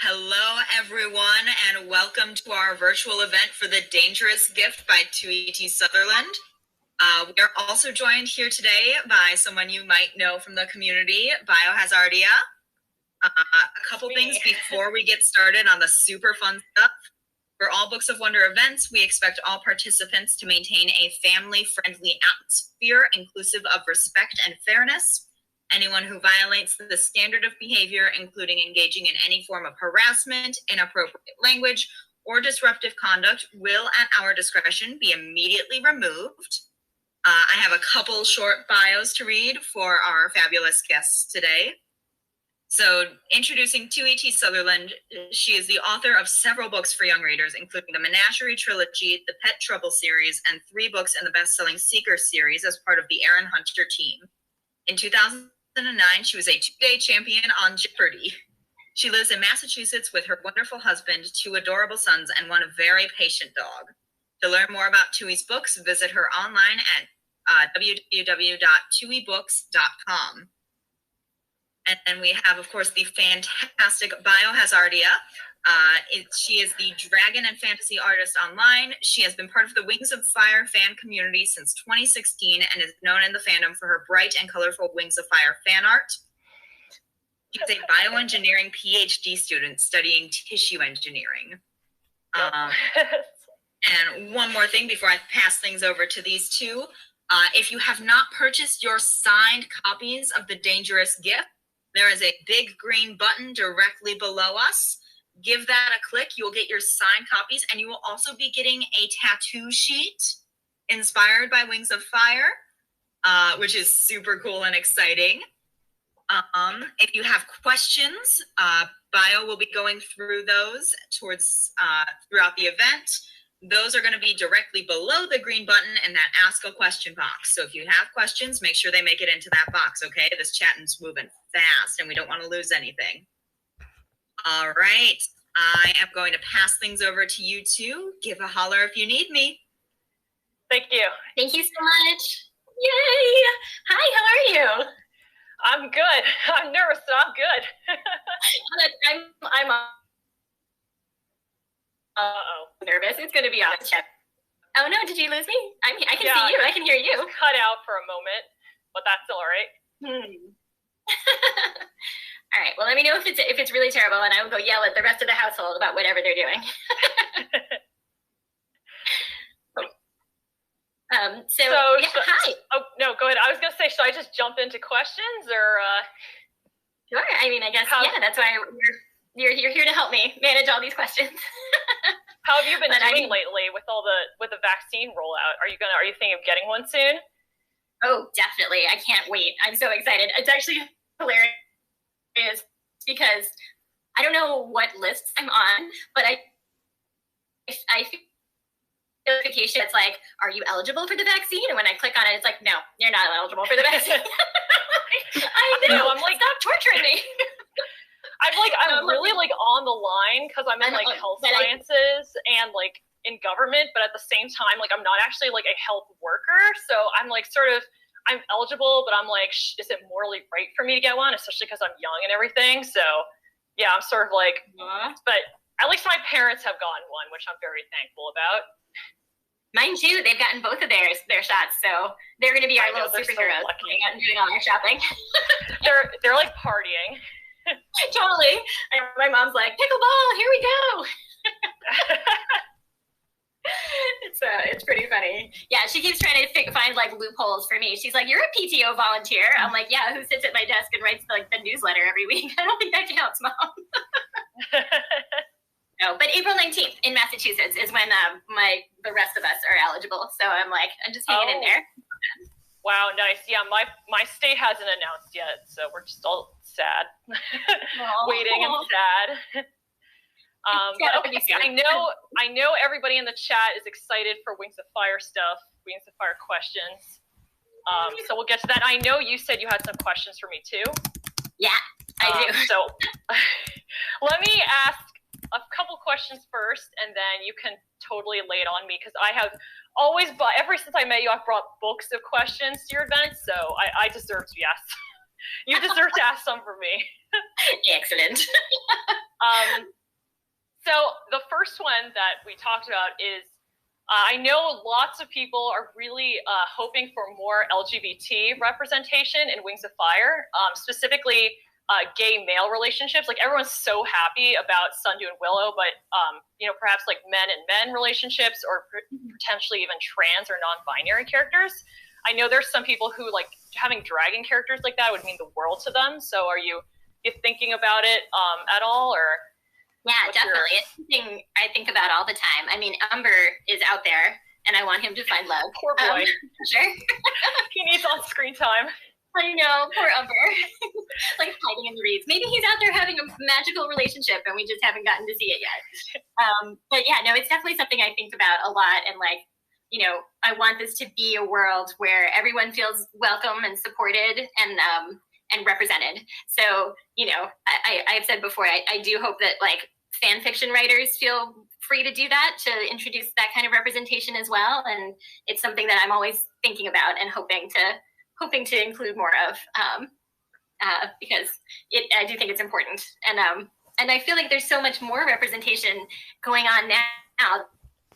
Hello, everyone, and welcome to our virtual event for The Dangerous Gift by 2ET Sutherland. We are also joined here today by someone you might know from the community, Biohazardia. A couple things before we get started on the super fun stuff. For all Books of Wonder events, we expect all participants to maintain a family-friendly atmosphere inclusive of respect and fairness. Anyone who violates the standard of behavior, including engaging in any form of harassment, inappropriate language, or disruptive conduct, will, at our discretion, be immediately removed. I have a couple short bios to read for our fabulous guests today. So, introducing 2ET Sutherland, she is the author of several books for young readers, including the Menagerie Trilogy, the Pet Trouble series, and 3 books in the best-selling Seeker series as part of the Aaron Hunter team. In 2009, she was a 2-day champion on Jeopardy! She lives in Massachusetts with her wonderful husband, 2 adorable sons, and one very patient dog. To learn more about 2E's books, visit her online at www.2ebooks.com. And then we have, of course, the fantastic Biohazardia. She is the dragon and fantasy artist online. She has been part of the Wings of Fire fan community since 2016 and is known in the fandom for her bright and colorful Wings of Fire fan art. She's a bioengineering PhD student studying tissue engineering. And one more thing before I pass things over to these two. If you have not purchased your signed copies of The Dangerous Gift, there is a big green button directly below us. Give that a click. You will get your signed copies, and you will also be getting a tattoo sheet inspired by Wings of Fire, which is super cool and exciting. If you have questions, Bio will be going through those throughout the event. Those are going to be directly below the green button in that Ask a Question box. So if you have questions, make sure they make it into that box, okay? This chatting's moving fast, and we don't want to lose anything. All right. I am going to pass things over to you two. Give a holler if you need me. Thank you. Thank you so much. Yay! Hi, how are you? I'm good. I'm nervous, but I'm good. I'm nervous. It's going to be awesome. Oh no, did you lose me? I can see you. I can hear you. Cut out for a moment, but that's all right. All right. Well, let me know if it's really terrible, and I will go yell at the rest of the household about whatever they're doing. Hi. Oh no, go ahead. I was gonna say, should I just jump into questions or? Sure. I mean, I guess that's why you're here to help me manage all these questions. How have you been doing lately with the vaccine rollout? Are you thinking of getting one soon? Oh, definitely. I can't wait. I'm so excited. It's actually hilarious because I don't know what lists I'm on, but I feel notification that's like, are you eligible for the vaccine? And when I click on it, it's like, no, you're not eligible for the vaccine. I know. I'm like, stop torturing me. I'm really on the line because I'm in health sciences and in government, but at the same time, I'm not actually a health worker. So I'm I'm eligible, but I'm is it morally right for me to get one, especially because I'm young and everything. So yeah, I'm sort of but at least my parents have gotten one, which I'm very thankful about. Mine too. They've gotten both of their shots, so they're going to be our little superheroes going out and doing all our shopping. they're partying. Totally. And my mom's like, pickleball, here we go. It's pretty funny. Yeah, she keeps trying to find loopholes for me. She's like, you're a PTO volunteer. I'm like, yeah, who sits at my desk and writes the newsletter every week? I don't think that counts, Mom. No, but April 19th in Massachusetts is when the rest of us are eligible. So I'm just hanging in there. Wow, nice. Yeah, my state hasn't announced yet, so we're just all sad, waiting and sad. But okay, I know everybody in the chat is excited for Wings of Fire stuff, Wings of Fire questions. So we'll get to that. I know you said you had some questions for me too. Yeah, I do. So let me ask a couple questions first, and then you can totally lay it on me because I have always ever since I met you, I've brought books of questions to your events, so I deserve to be asked You deserve to ask some for me. Excellent. So the first one that we talked about is, I know lots of people are really hoping for more LGBT representation in Wings of Fire, specifically gay male relationships. Like, everyone's so happy about Sundew and Willow, but perhaps like men and men relationships, or potentially even trans or non-binary characters. I know there's some people who like having dragon characters like that would mean the world to them. So are you thinking about it at all, or? Yeah, definitely. It's something I think about all the time. I mean, Umber is out there, and I want him to find love. Poor boy. Sure. He needs on-screen time. I know, poor Umber. Like hiding in the reeds. Maybe he's out there having a magical relationship, and we just haven't gotten to see it yet. But yeah, no, it's definitely something I think about a lot. And like, I want this to be a world where everyone feels welcome and supported and represented. So, I've said before, I do hope that like fan fiction writers feel free to do that, to introduce that kind of representation as well. And it's something that I'm always thinking about and hoping to include more of, because I do think it's important. And I feel like there's so much more representation going on now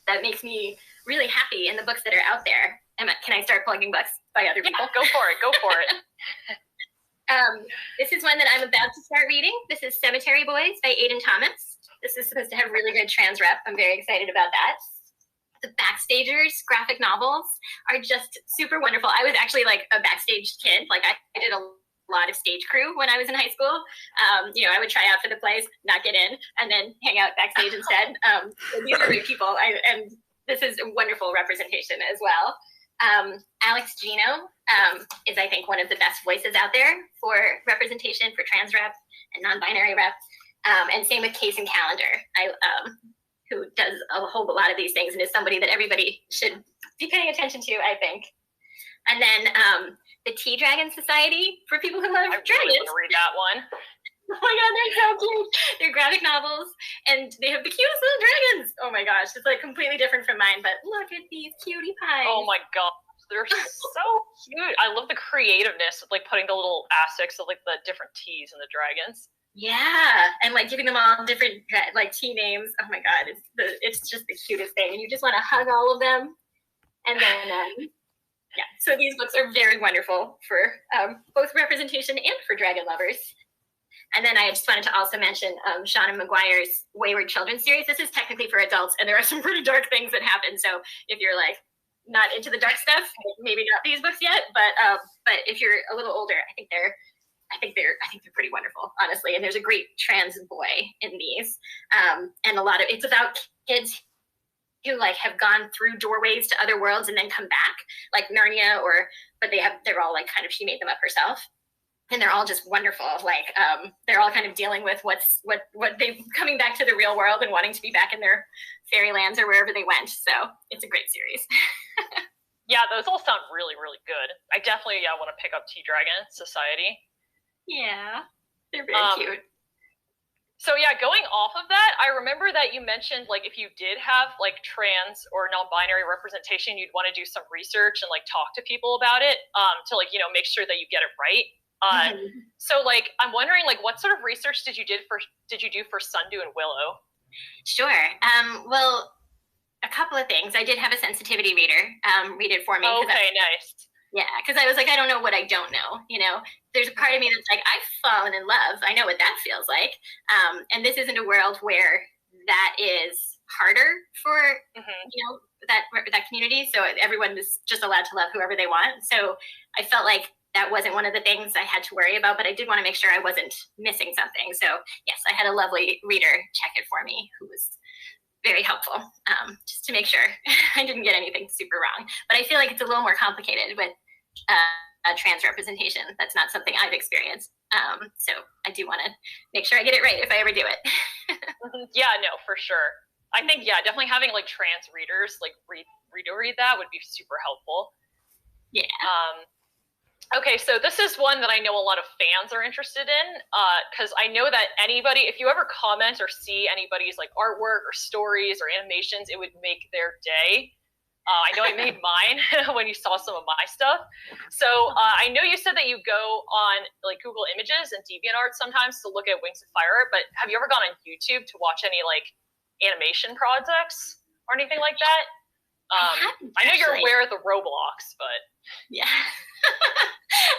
that makes me really happy in the books that are out there. Can I start plugging books by other people? Go for it. This is one that I'm about to start reading. This is Cemetery Boys by Aidan Thomas. This is supposed to have really good trans rep. I'm very excited about that. The Backstagers graphic novels are just super wonderful. I was actually like a backstage kid. Like I did a lot of stage crew when I was in high school. I would try out for the plays, not get in, and then hang out backstage instead. So these are great people, and this is a wonderful representation as well. Alex Gino is, I think, one of the best voices out there for representation for trans rep and non-binary rep. And same with Case and Calendar, who does a whole lot of these things and is somebody that everybody should be paying attention to, I think. And then the Tea Dragon Society, for people who love dragons. I really want to read that one. Oh my god, they're so cute. They're graphic novels, and they have the cutest little dragons. Oh my gosh, it's like completely different from mine, but look at these cutie pies. Oh my god, they're so cute. I love the creativeness of like putting the little aspects of like the different teas and the dragons. Yeah, and like giving them all different like tea names. Oh my god, it's just the cutest thing, and you just want to hug all of them. And then yeah, so these books are very wonderful for both representation and for dragon lovers. And then I just wanted to also mention Seanan Mcguire's Wayward children's series. This is technically for adults, and there are some pretty dark things that happen. So if you're like not into the dark stuff, maybe not these books yet. But if you're a little older, I think they're pretty wonderful, honestly. And there's a great trans boy in these, and it's about kids who like have gone through doorways to other worlds and then come back, like Narnia, but they're all like kind of, she made them up herself. And they're all just wonderful. Like they're all kind of dealing with what they coming back to the real world and wanting to be back in their fairylands or wherever they went. So it's a great series. Yeah, those all sound really, really good. I definitely want to pick up Tea Dragon Society. Yeah, they're very cute. So yeah, going off of that, I remember that you mentioned like if you did have like trans or non-binary representation, you'd want to do some research and like talk to people about it to like make sure that you get it right. So like I'm wondering like what sort of research did you do for Sundew and Willow? Sure. Well, a couple of things. I did have a sensitivity reader read it for me. Okay, nice. Yeah, because I was like, I don't know what I don't know. There's a part of me that's like, I've fallen in love. I know what that feels like. And this isn't a world where that is harder for that community. So everyone is just allowed to love whoever they want. So I felt like that wasn't one of the things I had to worry about, but I did want to make sure I wasn't missing something. So yes, I had a lovely reader check it for me who was very helpful, just to make sure I didn't get anything super wrong. But I feel like it's a little more complicated with trans representation. That's not something I've experienced. So I do want to make sure I get it right if I ever do it. Yeah, no, for sure. I think, definitely having like trans readers like read that would be super helpful. Yeah. Okay, so this is one that I know a lot of fans are interested in, because I know that if you ever comment or see anybody's like artwork or stories or animations, it would make their day. I know I made mine when you saw some of my stuff. So I know you said that you go on like Google Images and DeviantArt sometimes to look at Wings of Fire, but have you ever gone on YouTube to watch any like animation projects or anything like that? I know you're aware of the Roblox, but yeah,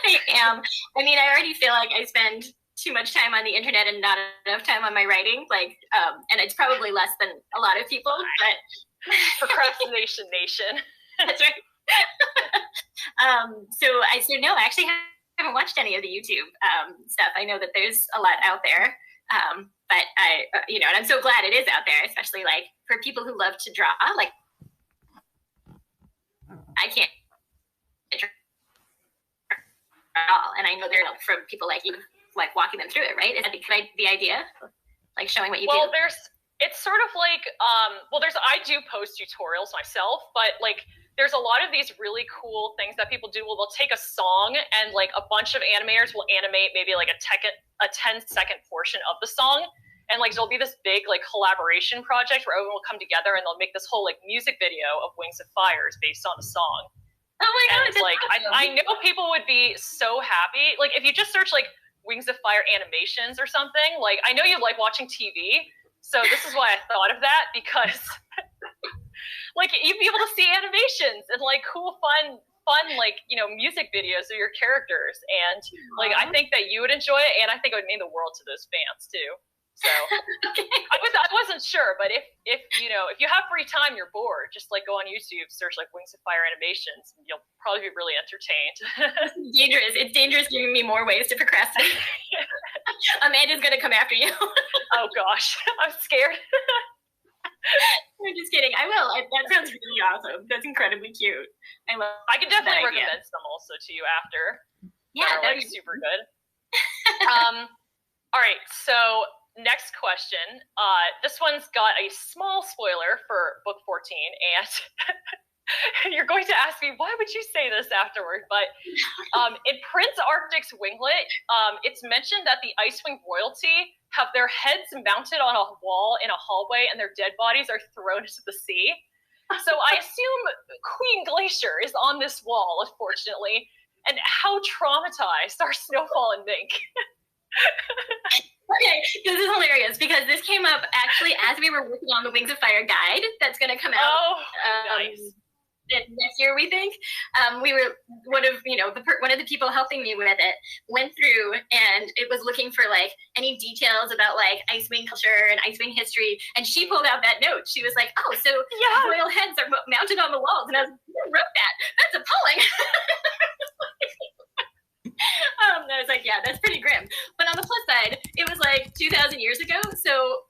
I am. I mean, I already feel like I spend too much time on the internet and not enough time on my writing. Like, and it's probably less than a lot of people, but. Procrastination nation. That's right. So no, I actually haven't watched any of the YouTube stuff. I know that there's a lot out there, but and I'm so glad it is out there, especially like for people who love to draw. Like, I can't draw at all, and I know they're from people like you, like walking them through it. Right? Is that the idea? Like showing what you do. Well, it's sort of like, I do post tutorials myself, but like there's a lot of these really cool things that people do. Well, they'll take a song and like a bunch of animators will animate maybe like a 10-second portion of the song. And like, there'll be this big like collaboration project where everyone will come together and they'll make this whole like music video of Wings of Fire based on the song. Oh my God. And it's like, awesome. I know people would be so happy. Like if you just search like Wings of Fire animations or something, like I know you like watching TV. So this is why I thought of that, because like you'd be able to see animations and like cool, fun, like, music videos of your characters. And like, I think that you would enjoy it. And I think it would mean the world to those fans too. So okay. I wasn't sure, but if you have free time, you're bored, just like go on YouTube, search like Wings of Fire animations, and you'll probably be really entertained. Dangerous. It's dangerous giving me more ways to procrastinate. Amanda's going to come after you. Oh gosh, I'm scared. I'm just kidding. I will. That sounds really awesome. That's incredibly cute. I can definitely recommend some also to you after. Yeah, they're like super good. All right, so next question. This one's got a small spoiler for book 14, and you're going to ask me, why would you say this afterward? But in Prince Arctic's Winglet, it's mentioned that the Icewing royalty have their heads mounted on a wall in a hallway and their dead bodies are thrown into the sea. So I assume Queen Glacier is on this wall, unfortunately. And how traumatized are Snowfall and Mink? Okay, this is hilarious because this came up actually as we were working on the Wings of Fire guide that's going to come out. Oh, nice. Next year, we think. We were one of the people helping me with it went through and it was looking for like any details about like Icewing culture and Icewing history, and she pulled out that note. She was like, "Oh, so royal heads are mounted on the walls," and I was like, "Who wrote that? That's appalling." I was like, "Yeah, that's pretty grim." But on the plus side, it was like 2,000 years ago. So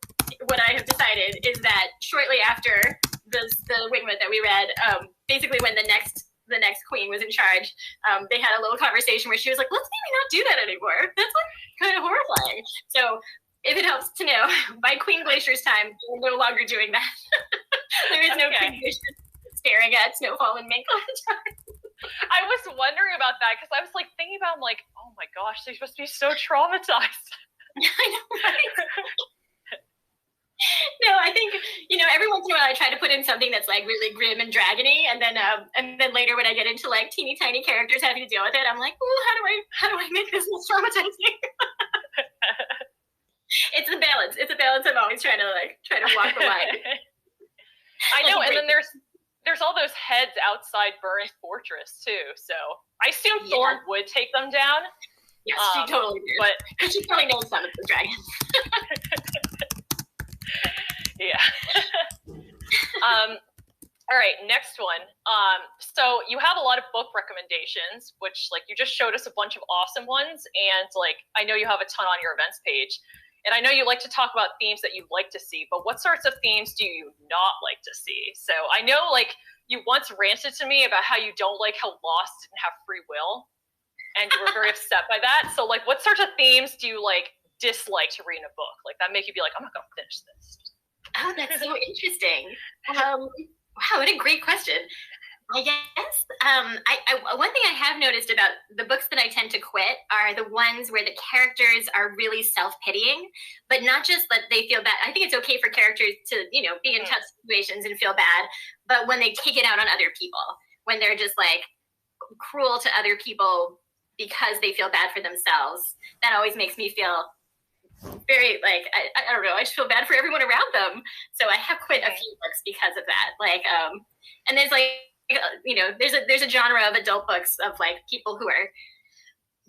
what I have decided is that shortly after the winglet that we read, basically when the next queen was in charge, they had a little conversation where she was like, let's maybe not do that anymore. That's like kind of horrifying. So if it helps to know, by Queen Glacier's time, we're no longer doing that. There is no Queen Glacier staring at Snowfall and Mink all the time. I was wondering about that because I was like thinking about, like, oh my gosh, they're supposed to be so traumatized. I know, right? No, I think, every once in a while I try to put in something that's like really grim and dragony, and then later when I get into like teeny tiny characters having to deal with it, I'm like, ooh, how do I make this less traumatizing? It's a balance. It's a balance. I'm always trying to walk the line. I know, and then there's all those heads outside Burren's fortress too. So I assume Thorn would take them down. Yes, she totally did. But she probably knows some of the dragons. Yeah. All right, next one. So you have a lot of book recommendations, which like you just showed us a bunch of awesome ones, and like I know you have a ton on your events page, and I know you like to talk about themes that you'd like to see, but what sorts of themes do you not like to see? So I know like you once ranted to me about how you don't like how Lost didn't have free will, and you were very upset by that. So like what sorts of themes do you like dislike to read in a book? Like that make you be like, I'm not gonna finish this. Oh, that's so interesting. Wow, what a great question. I guess one thing I have noticed about the books that I tend to quit are the ones where the characters are really self-pitying, but not just that they feel bad. I think it's okay for characters to, be in tough situations and feel bad, but when they take it out on other people, when they're just like cruel to other people because they feel bad for themselves, that always makes me feel very like I don't know. I just feel bad for everyone around them. So I have quit a few books because of that. Like, and there's like, there's a genre of adult books of like people who are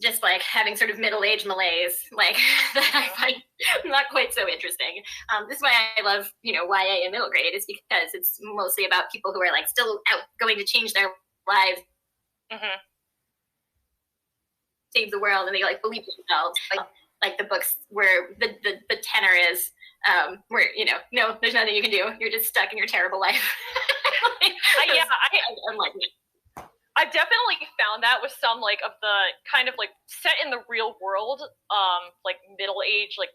just like having sort of middle-aged malaise, like that I find not quite so interesting. This is why I love, YA and middle grade, is because it's mostly about people who are like still out going to change their lives, save the world, and they like believe in themselves. Like the books where the tenor is where no, there's nothing you can do. You're just stuck in your terrible life. I'm like me. I've definitely found that with some like of the kind of like set in the real world, like middle age, like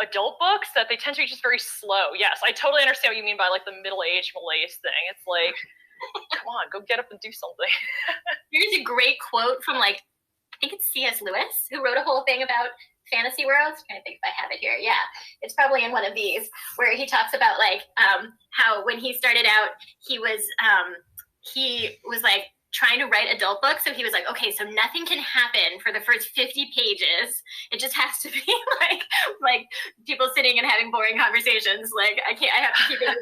adult books, that they tend to be just very slow. Yes, I totally understand what you mean by like the middle age malaise thing. It's like, come on, go get up and do something. Here's a great quote from like, I think it's C.S. Lewis, who wrote a whole thing about fantasy worlds. I'm trying to think if I have it here. Yeah, it's probably in one of these, where he talks about like how when he started out, he was like trying to write adult books. So he was like, okay, so nothing can happen for the first 50 pages. It just has to be like people sitting and having boring conversations. Like I have to keep it.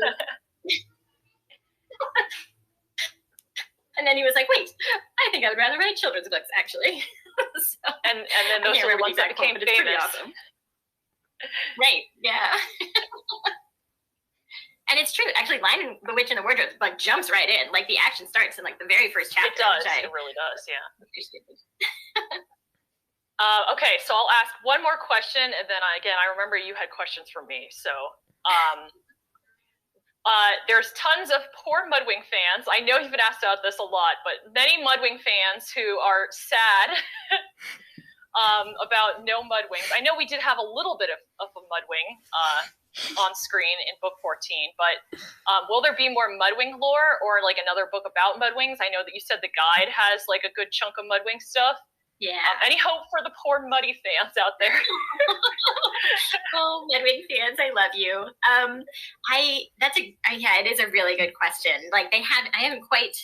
And then he was like, wait, I think I would rather write children's books, actually. So, and then those are the ones that became famous. Awesome. Right, yeah. And it's true. Actually, Lion and the Witch and the Wardrobe like jumps right in. Like the action starts in like the very first chapter. It does. It really does, yeah. Okay, so I'll ask one more question, and then I remember you had questions for me. So there's tons of poor Mudwing fans. I know you've been asked about this a lot, but many Mudwing fans who are sad about no Mudwings. I know we did have a little bit of a Mudwing on screen in book 14, but will there be more Mudwing lore or like another book about Mudwings? I know that you said the guide has like a good chunk of Mudwing stuff. Yeah. Any hope for the poor Muddy fans out there? Oh, Mudwing fans, I love you. It is a really good question. Like they haven't quite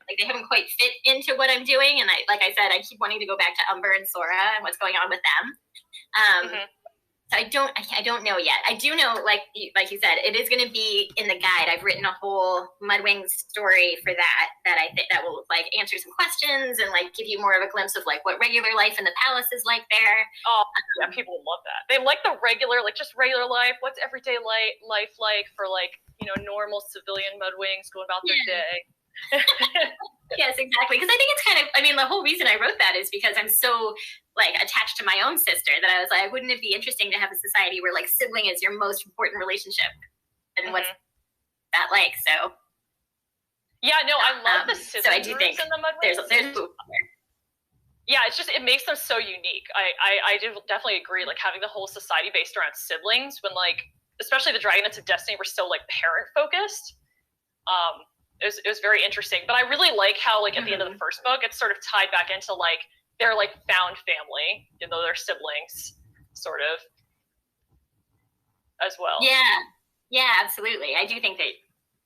fit into what I'm doing, and I said, I keep wanting to go back to Umber and Sora and what's going on with them. So I don't know yet. I do know, like you said, it is going to be in the guide. I've written a whole Mudwing story for that I think that will like answer some questions and like give you more of a glimpse of like what regular life in the palace is like there. Oh, yeah, people love that. They like the regular, like just regular life. What's everyday life like for like, normal civilian Mudwings going about their day? Yes, exactly. Because I think it's the whole reason I wrote that is because I'm so like attached to my own sister that I was like, wouldn't it be interesting to have a society where like sibling is your most important relationship, and what's that like? So yeah, no, I love the sibling. So I do think in the Mudwings. there's yeah, it makes them so unique. I do definitely agree. Like having the whole society based around siblings, when like especially the Dragonets of Destiny were so like parent focused. It was very interesting. But I really like how like at the end of the first book, it's sort of tied back into like their like found family, even though they're siblings, sort of, as well. Yeah, absolutely. I do think that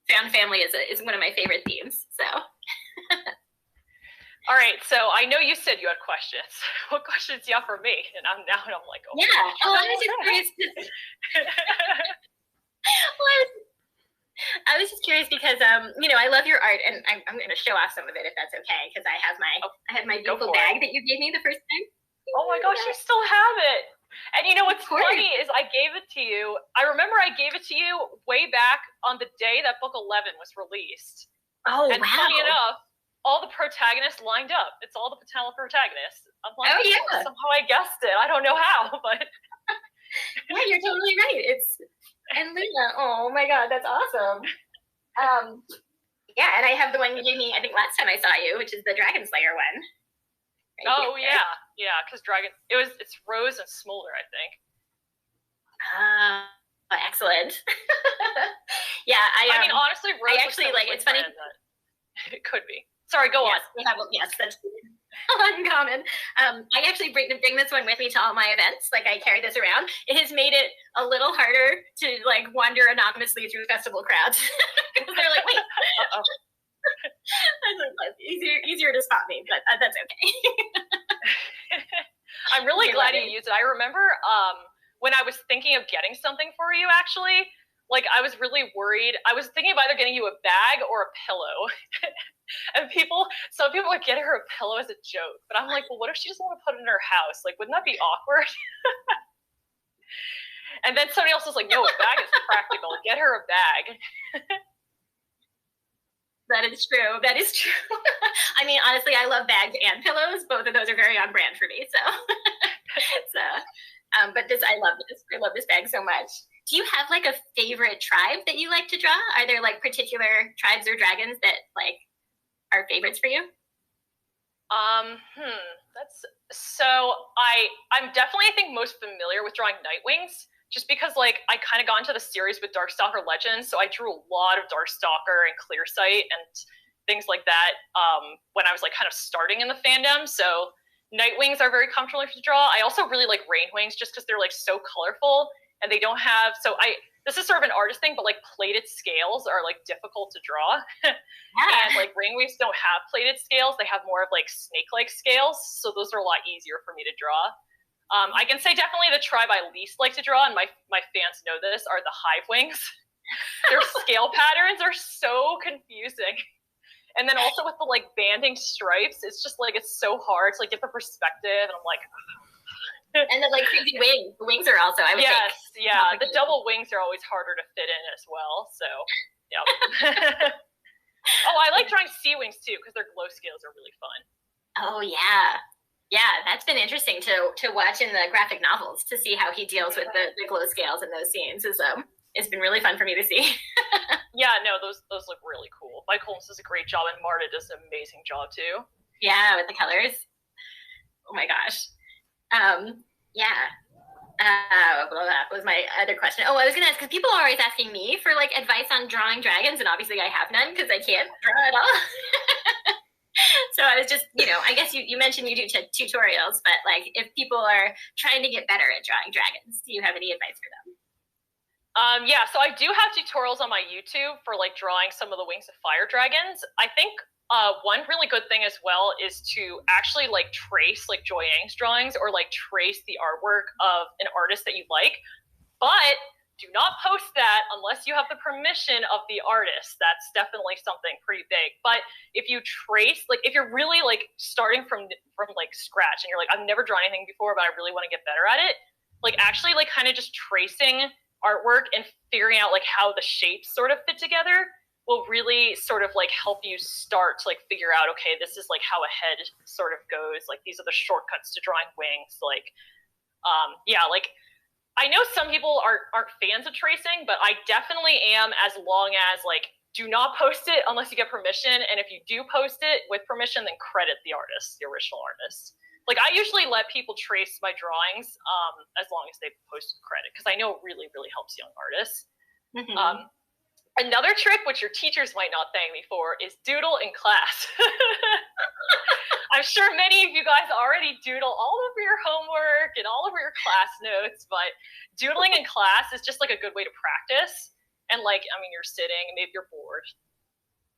found family is one of my favorite themes. So. All right, so I know you said you had questions. What questions do you have for me? And I'm like, oh. Yeah. Oh, I was just curious. I was just curious because I love your art, and I'm going to show off some of it if that's okay, because I have my Beetle bag that you gave me the first time. Oh my gosh, you still have it! And what's funny is I gave it to you. I remember I gave it to you way back on the day that book 11 was released. Oh, and wow! Funny enough, all the protagonists lined up. It's all the paternal protagonists. I'm like, oh yeah. Somehow I guessed it. I don't know how, but yeah, you're totally right. And Luna, oh my god, that's awesome. Yeah, and I have the one you gave me, I think last time I saw you, which is the Dragon Slayer one. Oh yeah, because it's Rose and Smolder, I think. Excellent. Yeah, I mean, honestly, Rose. I actually like. It's funny. It could be. Sorry, go on. Yes, that's uncommon. I actually bring this one with me to all my events. Like, I carry this around. It has made it a little harder to like wander anonymously through festival crowds because they're like, wait. Easier to spot me, but that's okay. I'm really glad you used it. I remember when I was thinking of getting something for you, actually, like I was really worried. I was thinking of either getting you a bag or a pillow. And some people would get her a pillow as a joke, but I'm like, well, what if she doesn't want to put it in her house? Like, wouldn't that be awkward? And then somebody else was like, no, a bag is practical. Get her a bag. That is true. I mean, honestly, I love bags and pillows. Both of those are very on brand for me. So, but I love this. I love this bag so much. Do you have like a favorite tribe that you like to draw? Are there like particular tribes or dragons that like are favorites for you? I'm definitely, I think, most familiar with drawing Nightwings, just because like I kind of got into the series with Darkstalker Legends, so I drew a lot of Darkstalker and Clearsight and things like that when I was like kind of starting in the fandom. So Nightwings are very comfortable to draw. I also really like Rainwings just because they're like so colorful and they don't have. This is sort of an artist thing, but like plated scales are like difficult to draw. And like Rainwings don't have plated scales. They have more of like snake-like scales. So those are a lot easier for me to draw. I can say definitely the tribe I least like to draw, and my fans know this, are the Hivewings. Their scale patterns are so confusing. And then also with the like banding stripes, it's just like, it's so hard to like get the perspective. And I'm like, and the like crazy wings. The wings are also, I would think. Yeah. The double wings are always harder to fit in as well. So, yeah. Oh, I like drawing sea wings too because their glow scales are really fun. Oh yeah, that's been interesting to watch in the graphic novels to see how he deals with the glow scales in those scenes. It's been really fun for me to see. Yeah, no, those look really cool. Mike Holmes does a great job, and Marta does an amazing job too. Yeah, with the colors. Oh my gosh. What was my other question? Oh, I was gonna ask, because people are always asking me for like advice on drawing dragons, and obviously I have none because I can't draw at all. So I was just, I guess you mentioned you do tutorials, but like if people are trying to get better at drawing dragons, do you have any advice for them? Yeah, so I do have tutorials on my YouTube for like drawing some of the Wings of Fire dragons. I think one really good thing as well is to actually like trace like Joy Ang's drawings or like trace the artwork of an artist that you like, but do not post that unless you have the permission of the artist. That's definitely something pretty big. But if you trace, like if you're really like starting from like scratch and you're like, I've never drawn anything before, but I really want to get better at it, like actually like kind of just tracing artwork and figuring out like how the shapes sort of fit together will really sort of like help you start to like figure out, okay, this is like how a head sort of goes. Like these are the shortcuts to drawing wings. Like, like I know some people aren't fans of tracing, but I definitely am, as long as like, do not post it unless you get permission. And if you do post it with permission, then credit the artist, the original artist. Like I usually let people trace my drawings as long as they post credit, because I know it really, really helps young artists. Mm-hmm. Another trick, which your teachers might not thank me for, is doodle in class. I'm sure many of you guys already doodle all over your homework and all over your class notes, but doodling in class is just like a good way to practice. And like, I mean, you're sitting, maybe you're bored.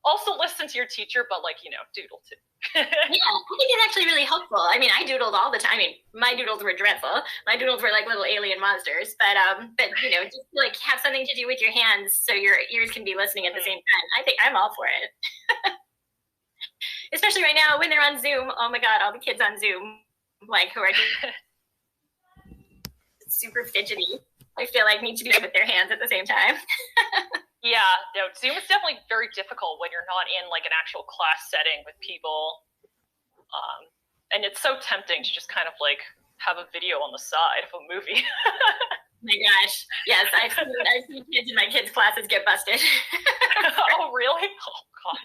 Also listen to your teacher, but like, doodle too. Yeah, I think it's actually really helpful. I mean, I doodled all the time. I mean, my doodles were dreadful. My doodles were like little alien monsters, but just like have something to do with your hands so your ears can be listening at the same time. I think I'm all for it. Especially right now when they're on Zoom. Oh my God, all the kids on Zoom, like who are super fidgety, I feel like need to be with their hands at the same time. Yeah, no, Zoom is definitely very difficult when you're not in like an actual class setting with people. And it's so tempting to just kind of like have a video on the side of a movie. Oh my gosh. Yes, I've seen kids in my kids' classes get busted. Oh, really? Oh, God.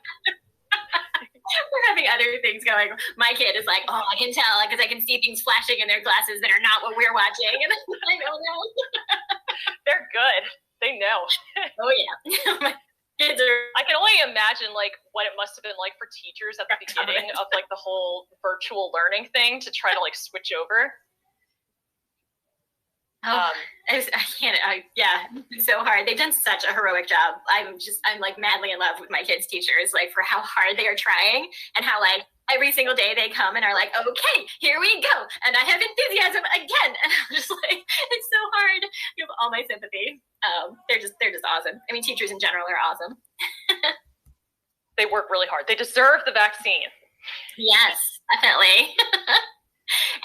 We're having other things going. My kid is like, oh, I can tell because I can see things flashing in their glasses that are not what we're watching. And I'm like, oh no. They're good. They know. Oh yeah. kids are I can only imagine like what it must have been like for teachers at the beginning of like the whole virtual learning thing to try to like switch over. It's so hard. They've done such a heroic job. I'm like madly in love with my kids' teachers, like for how hard they are trying and how like every single day they come and are like, okay, here we go. And I have enthusiasm again. And I'm just like, it's so hard. You have all my sympathy. They're just awesome. I mean, teachers in general are awesome. They work really hard. They deserve the vaccine. Yes, definitely.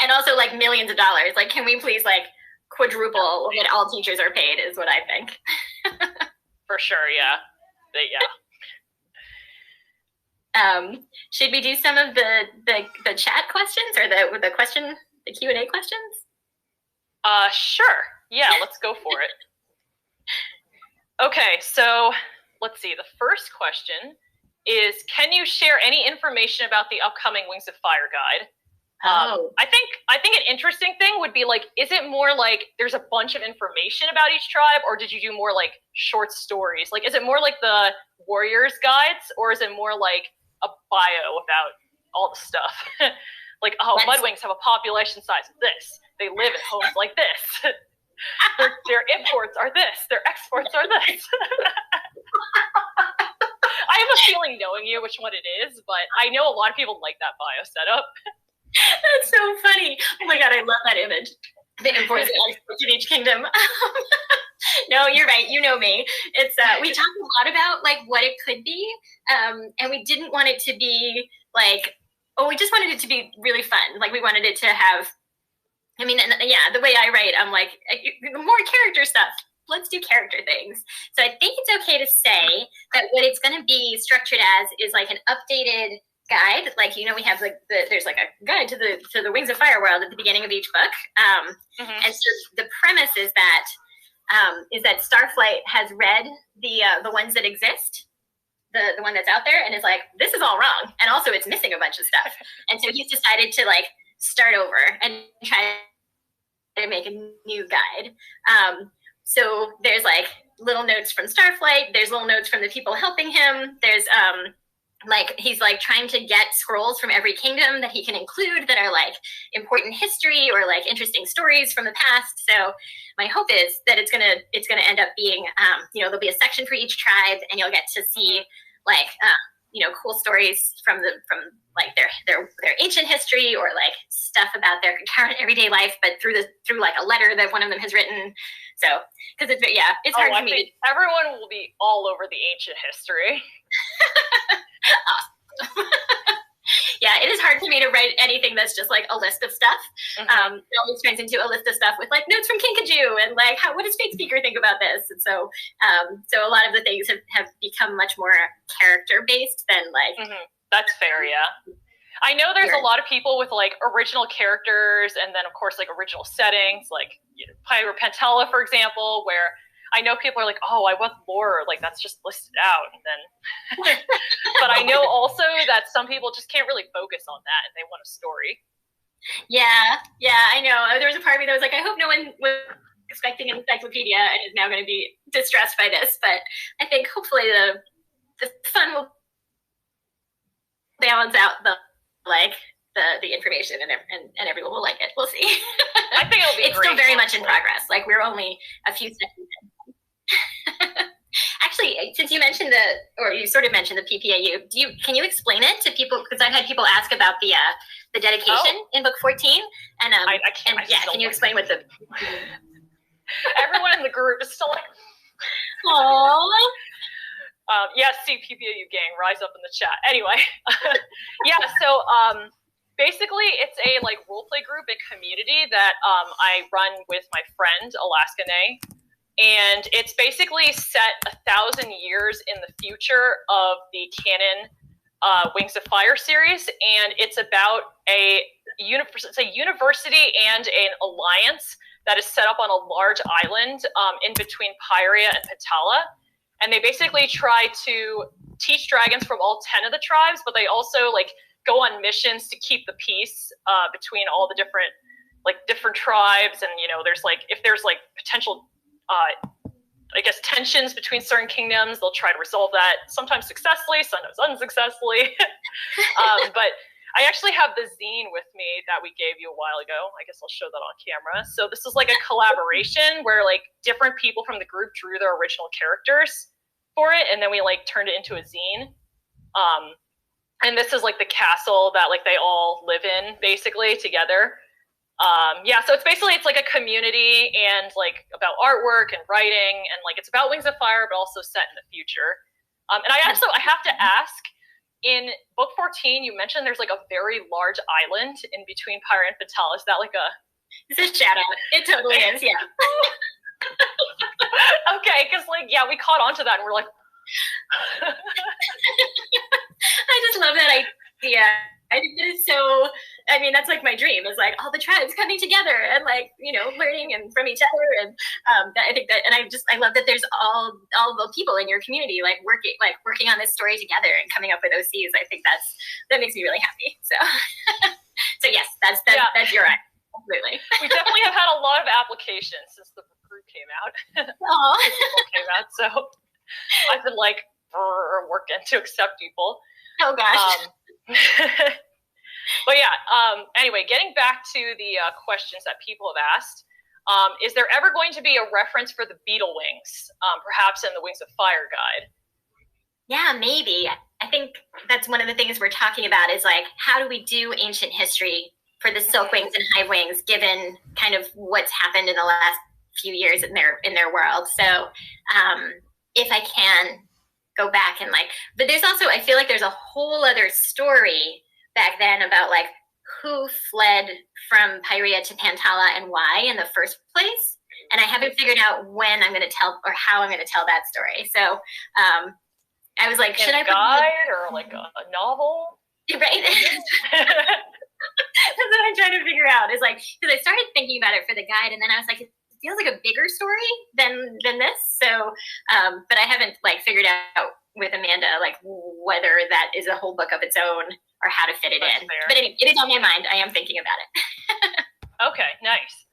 And also like millions of dollars. Like, can we please like quadruple what all teachers are paid is what I think. For sure, yeah. Should we do some of the chat questions or the Q&A questions? Sure. Yeah, let's go for it. Okay, so let's see. The first question is, can you share any information about the upcoming Wings of Fire guide? I think an interesting thing would be like, is it more like there's a bunch of information about each tribe, or did you do more like short stories? Like, is it more like the Warriors guides, or is it more like a bio about all the stuff? Like, oh, Mudwings have a population size of this. They live in homes like this. Their imports are this. Their exports are this. I have a feeling, knowing you, which one it is, but I know a lot of people like that bio setup. That's so funny. Oh my God, I love that image. The imports and exports in each kingdom. No, you're right. You know me. It's we talked a lot about like what it could be, and we didn't want it to be like, we just wanted it to be really fun. Like we wanted it to have, I mean, and, yeah, the way I write, I'm like, more character stuff. Let's do character things. So I think it's okay to say that what it's going to be structured as is like an updated guide. Like, you know, we have like there's like a guide to the Wings of Fire world at the beginning of each book. And so the premise is that Starflight has read the ones that exist, the one that's out there, and is like, this is all wrong, and also it's missing a bunch of stuff. And so he's decided to like start over and try to make a new guide. So there's like little notes from Starflight. There's little notes from the people helping him. There's like he's like trying to get scrolls from every kingdom that he can include that are like important history or like interesting stories from the past. So my hope is that it's gonna end up being there'll be a section for each tribe, and you'll get to see like cool stories from like their ancient history, or like stuff about their current everyday life, but through like a letter that one of them has written. So because it's hard for me. Everyone will be all over the ancient history. Awesome. Yeah, it is hard for me to write anything that's just like a list of stuff. It always turns into a list of stuff with like notes from Kinkajou and like what does Fate Speaker think about this? And so a lot of the things have become much more character based than like. That's fair, yeah. I know there's a lot of people with like original characters, and then of course like original settings, like Pyro Pantella, for example, where I know people are like, oh, I want lore, like that's just listed out, and then. But I know also that some people just can't really focus on that, and they want a story. Yeah, I know. There was a part of me that was like, I hope no one was expecting an encyclopedia and is now going to be distressed by this. But I think hopefully the fun will balance out the information, and everyone will like it. We'll see. I think it'll be it's still very much in progress. Like we're only a few seconds in. Actually, since you mentioned you sort of mentioned the PPAU, can you explain it to people? Because I've had people ask about the dedication in book 14, and can you explain what the everyone in the group is still like, aww. Yes, PPAU gang, rise up in the chat. Anyway, so basically it's a like role play group and community that I run with my friend Alaska Nay. And it's basically set 1,000 years in the future of the canon Wings of Fire series, and it's about a university and an alliance that is set up on a large island in between Pyria and Patala. And they basically try to teach dragons from all 10 of the tribes, but they also like go on missions to keep the peace between all the different tribes. And there's like, if there's like potential I guess, tensions between certain kingdoms. They'll try to resolve that, sometimes successfully, sometimes unsuccessfully. But I actually have the zine with me that we gave you a while ago. I guess I'll show that on camera. So this is like a collaboration where like different people from the group drew their original characters for it, and then we like turned it into a zine. And this is like the castle that like they all live in basically together. Yeah, so it's like a community and like about artwork and writing, and like it's about Wings of Fire, but also set in the future. And I have to ask, in book 14, you mentioned there's like a very large island in between Pyre and Patel. Is that like a... It's a shadow. It totally is, yeah. Okay, because like, yeah, we caught on to that and we're like... I just love that idea. I think that is so, I mean, that's like my dream, is like all the tribes coming together and like, you know, learning and from each other. And I think that, and I love that there's all the people in your community like working on this story together and coming up with OCs. I think that makes me really happy. So, so yes, that's your right. Absolutely. We definitely have had a lot of applications since the group came out. So I've been like working to accept people. Oh gosh. But yeah, anyway, getting back to the questions that people have asked, is there ever going to be a reference for the Beetle wings, perhaps in the Wings of Fire guide? Yeah, maybe. I think that's one of the things we're talking about is like, how do we do ancient history for the Silk Wings and Hive Wings, given kind of what's happened in the last few years in their world. So if I can go back and like, but there's also, I feel like there's a whole other story back then about like who fled from Pyrea to Pantala and why in the first place. And I haven't figured out when I'm going to tell or how I'm going to tell that story. So I was like, should I put guide or like a novel? Right. That's what I'm trying to figure out, is like, because I started thinking about it for the guide and then I was like, it feels like a bigger story than this. So, but I haven't like figured out with Amanda, like whether that is a whole book of its own or how to fit it in. Fair. But anyway, it is on my mind. I am thinking about it. Okay, nice.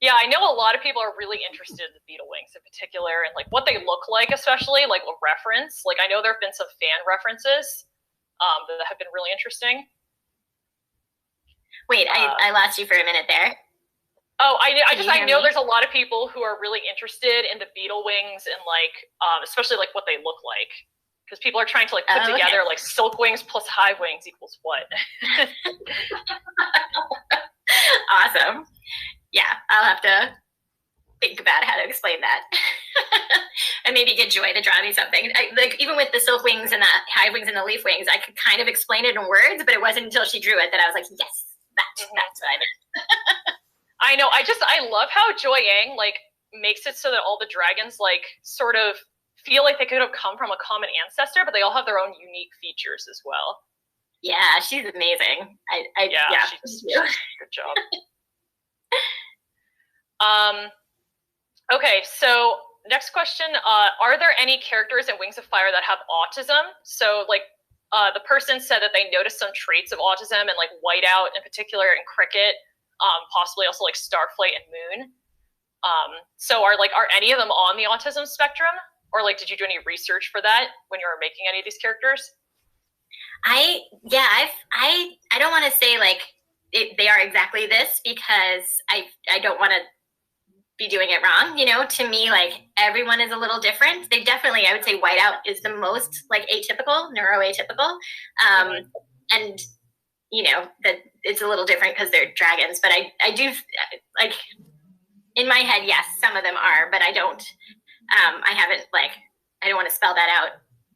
Yeah, I know a lot of people are really interested in the Beetle wings in particular and like what they look like, especially like a reference. Like I know there have been some fan references that have been really interesting. Wait, I lost you for a minute there. Oh, I know there's a lot of people who are really interested in the Beetle wings and like, especially like what they look like, because people are trying to like put together like silk wings plus hive wings equals what. Awesome. Yeah, I'll have to think about how to explain that. And maybe get Joy to draw me something. Like even with the silk wings and the hive wings and the leaf wings, I could kind of explain it in words, but it wasn't until she drew it that I was like, yes, that's what I meant. I know. I love how Joy Yang like makes it so that all the dragons like sort of feel like they could have come from a common ancestor, but they all have their own unique features as well. Yeah, she's amazing. She's good job. Okay, so next question. Are there any characters in Wings of Fire that have autism? So like the person said that they noticed some traits of autism and like Whiteout in particular and Cricket, possibly also like Starflight and Moon. So are any of them on the autism spectrum? Or like, did you do any research for that when you were making any of these characters? I don't want to say like they are exactly this, because I don't want to be doing it wrong. You know, to me, like everyone is a little different. They definitely, I would say Whiteout is the most like atypical, neuroatypical. And you know, that it's a little different because they're dragons, but I do like in my head, yes, some of them are, but I don't, I haven't like, I don't want to spell that out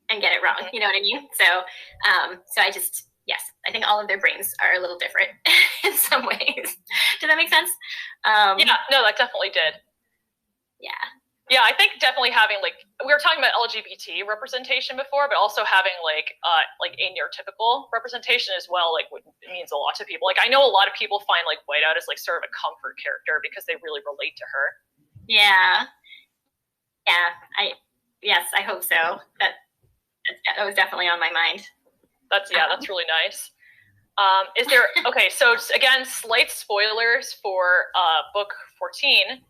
and get it wrong. You know what I mean? So, so I just, yes, I think all of their brains are a little different in some ways. Does that make sense? Yeah, no, that definitely did. Yeah. Yeah, I think definitely having like, we were talking about LGBT representation before, but also having like a neurotypical representation as well, like it means a lot to people. Like I know a lot of people find like Whiteout as like sort of a comfort character because they really relate to her. Yeah. Yeah. I hope so. That was definitely on my mind. That's really nice. Is there, okay, so again, slight spoilers for book 14.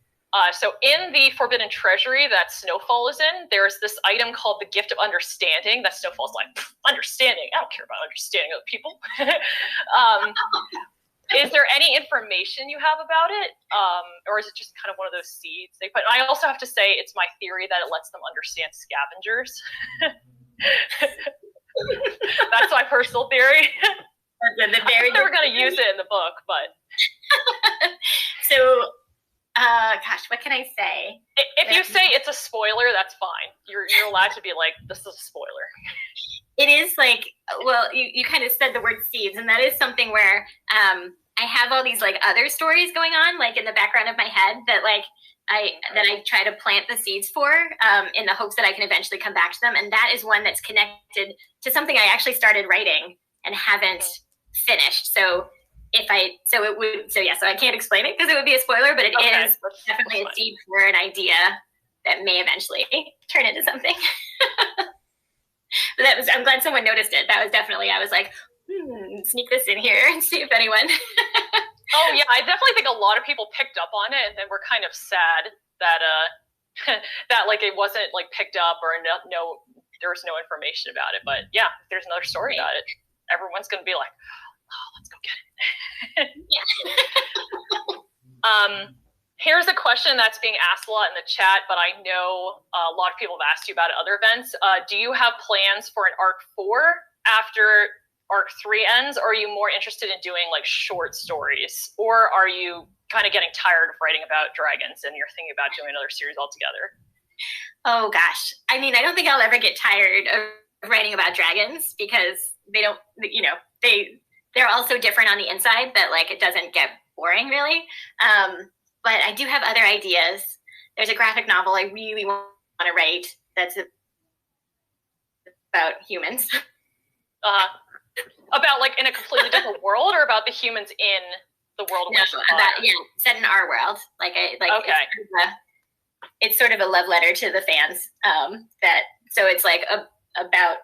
So in the Forbidden Treasury that Snowfall is in, there's this item called the Gift of Understanding that Snowfall's like, understanding? I don't care about understanding other people. Is there any information you have about it? Or is it just kind of one of those seeds they put? I also have to say it's my theory that it lets them understand scavengers. That's my personal theory. They were going to use it in the book, but... So... gosh, what can I say? If you say it's a spoiler, that's fine. You're allowed to be like, this is a spoiler. It is like, well, you kind of said the word seeds, and that is something where I have all these like other stories going on, like in the background of my head that like I try to plant the seeds for in the hopes that I can eventually come back to them. And that is one that's connected to something I actually started writing and haven't finished. So I can't explain it because it would be a spoiler, but it is definitely a seed for an idea that may eventually turn into something. But I'm glad someone noticed it. That was definitely, I was like, sneak this in here and see if anyone. Oh yeah, I definitely think a lot of people picked up on it, and then we're kind of sad that that like it wasn't like picked up or no there was no information about it. But yeah, if there's another story about it, everyone's gonna be like, oh, let's go get it. Here's a question that's being asked a lot in the chat, but I know a lot of people have asked you about it at other events. Do you have plans for an arc 4 after arc 3 ends, or are you more interested in doing like short stories, or are you kind of getting tired of writing about dragons and you're thinking about doing another series altogether? Oh gosh, I mean, I don't think I'll ever get tired of writing about dragons because they don't, they're all so different on the inside that like it doesn't get boring really. But I do have other ideas. There's a graphic novel I really want to write that's about humans. About like in a completely different world, or about the humans in the world? No, set in our world. It's sort of a love letter to the fans. So it's like about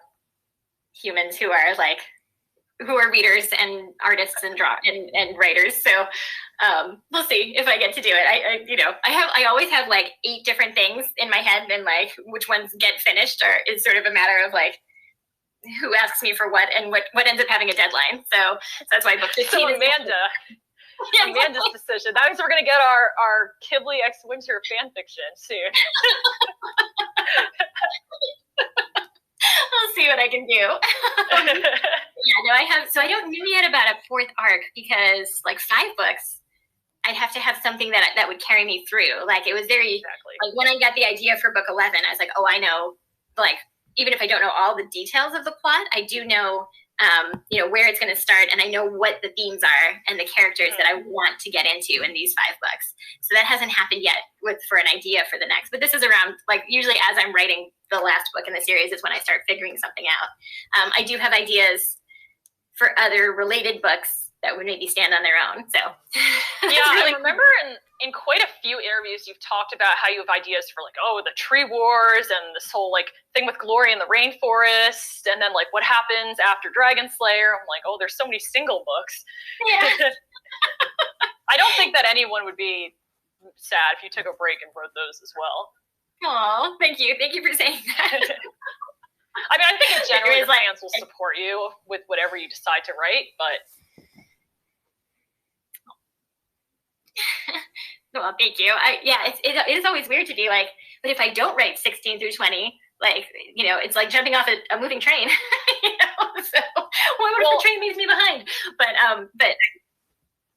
humans who are readers and artists and writers. So we'll see if I get to do it. I always have like 8 different things in my head, and like which ones get finished is sort of a matter of like who asks me for what and what ends up having a deadline. So that's why book 15 so Amanda's decision. That means we're gonna get our Kibley X Winter fan fiction soon. I'll see what I can do. I don't know yet about a 4th arc because like 5 books, I'd have to have something that would carry me through. Like it was very, like when I got the idea for book 11, I was like, oh, I know, like, even if I don't know all the details of the plot, I do know, where it's going to start, and I know what the themes are and the characters that I want to get into in these 5 books. So that hasn't happened yet for an idea for the next, but this is around, like, usually as I'm writing the last book in the series is when I start figuring something out. I do have ideas for other related books that would maybe stand on their own. So yeah, really I remember in quite a few interviews you've talked about how you have ideas for like, oh, the tree wars and this whole like thing with Glory in the rainforest, and then like what happens after Dragon Slayer. I'm like, oh, there's so many single books. Yeah. I don't think that anyone would be sad if you took a break and wrote those as well. Oh, thank you. Thank you for saying that. I mean, I think in general your fans will support you with whatever you decide to write, but well, thank you. It is always weird to be like, but if I don't write 16 through 20, like, it's like jumping off a moving train. So what if the train leaves me behind? But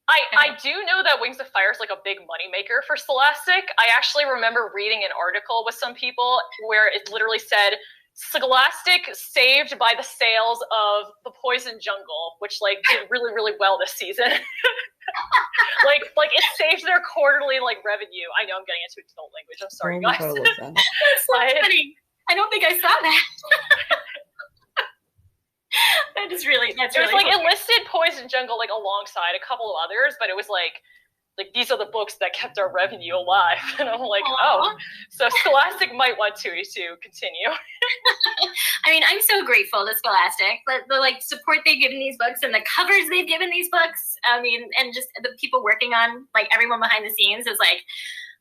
I do know that Wings of Fire is like a big moneymaker for Scholastic. I actually remember reading an article with some people where it literally said, Scholastic saved by the sales of The Poison Jungle, which like did really, really well this season. like it saved their quarterly like revenue. I know I'm getting into adult language. I'm sorry, guys. That's so funny. I don't think I saw that. That's really cool. It listed Poison Jungle like alongside a couple of others, but it was like these are the books that kept our revenue alive. And I'm like, oh, so Scholastic might want to continue. I mean, I'm so grateful to Scholastic, the like support they've given these books and the covers they've given these books. I mean, and just the people working on like everyone behind the scenes is like,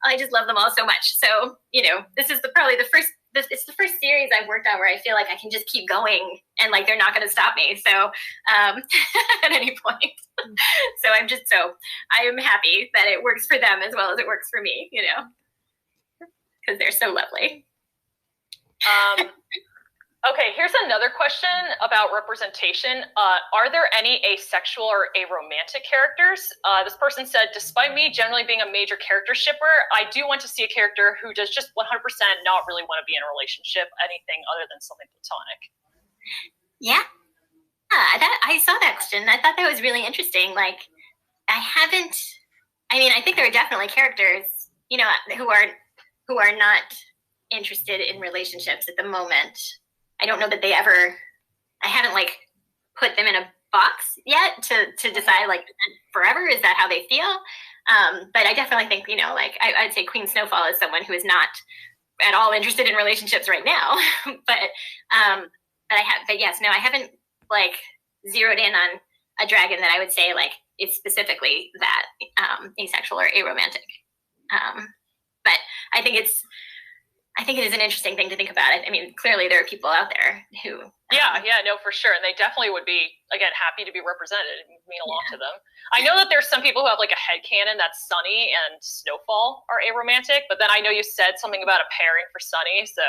I just love them all so much. So, you know, this is probably the first series I've worked on where I feel like I can just keep going and like they're not going to stop me. So at any point. So I am happy that it works for them as well as it works for me, you know, because they're so lovely. Okay, here's another question about representation. Are there any asexual or aromantic characters? This person said, despite me generally being a major character shipper, I do want to see a character who does just 100% not really want to be in a relationship, anything other than something platonic. Yeah, I saw that question. I thought that was really interesting. Like, I think there are definitely characters, you know, who are not interested in relationships at the moment. I don't know that I haven't like put them in a box yet to decide like forever, is that how they feel? But I definitely think, you know, like I'd say Queen Snowfall is someone who is not at all interested in relationships right now. but yes, no, I haven't like zeroed in on a dragon that I would say like is specifically that asexual or aromantic. But I think it is an interesting thing to think about. I mean, clearly there are people out there who... no, for sure. And they definitely would be, again, happy to be represented and mean a lot to them. I know that there's some people who have like a headcanon that Sunny and Snowfall are aromantic, but then I know you said something about a pairing for Sunny, so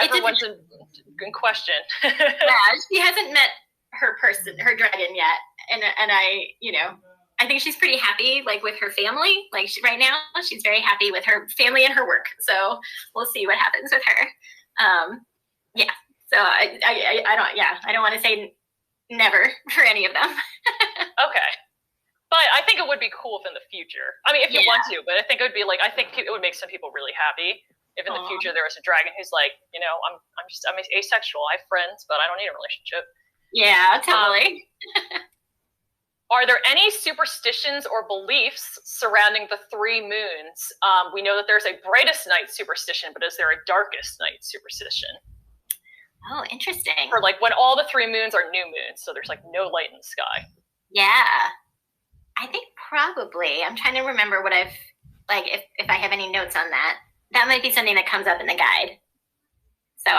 everyone's in question. Yeah, she hasn't met her dragon yet. And I, you know... I think she's pretty happy, like with her family. Like right now, she's very happy with her family and her work. So we'll see what happens with her. So I don't want to say never for any of them. Okay, but I think it would be cool if in the future. I mean, if you want to, but I think it would be like it would make some people really happy if in the future there was a dragon who's like, you know, I'm asexual. I have friends, but I don't need a relationship. Yeah, totally. Are there any superstitions or beliefs surrounding the 3 moons? We know that there's a brightest night superstition, but is there a darkest night superstition? Oh, interesting. For like when all the 3 moons are new moons, so there's like no light in the sky. Yeah. I think probably. I'm trying to remember what I've, like, if I have any notes on that. That might be something that comes up in the guide. So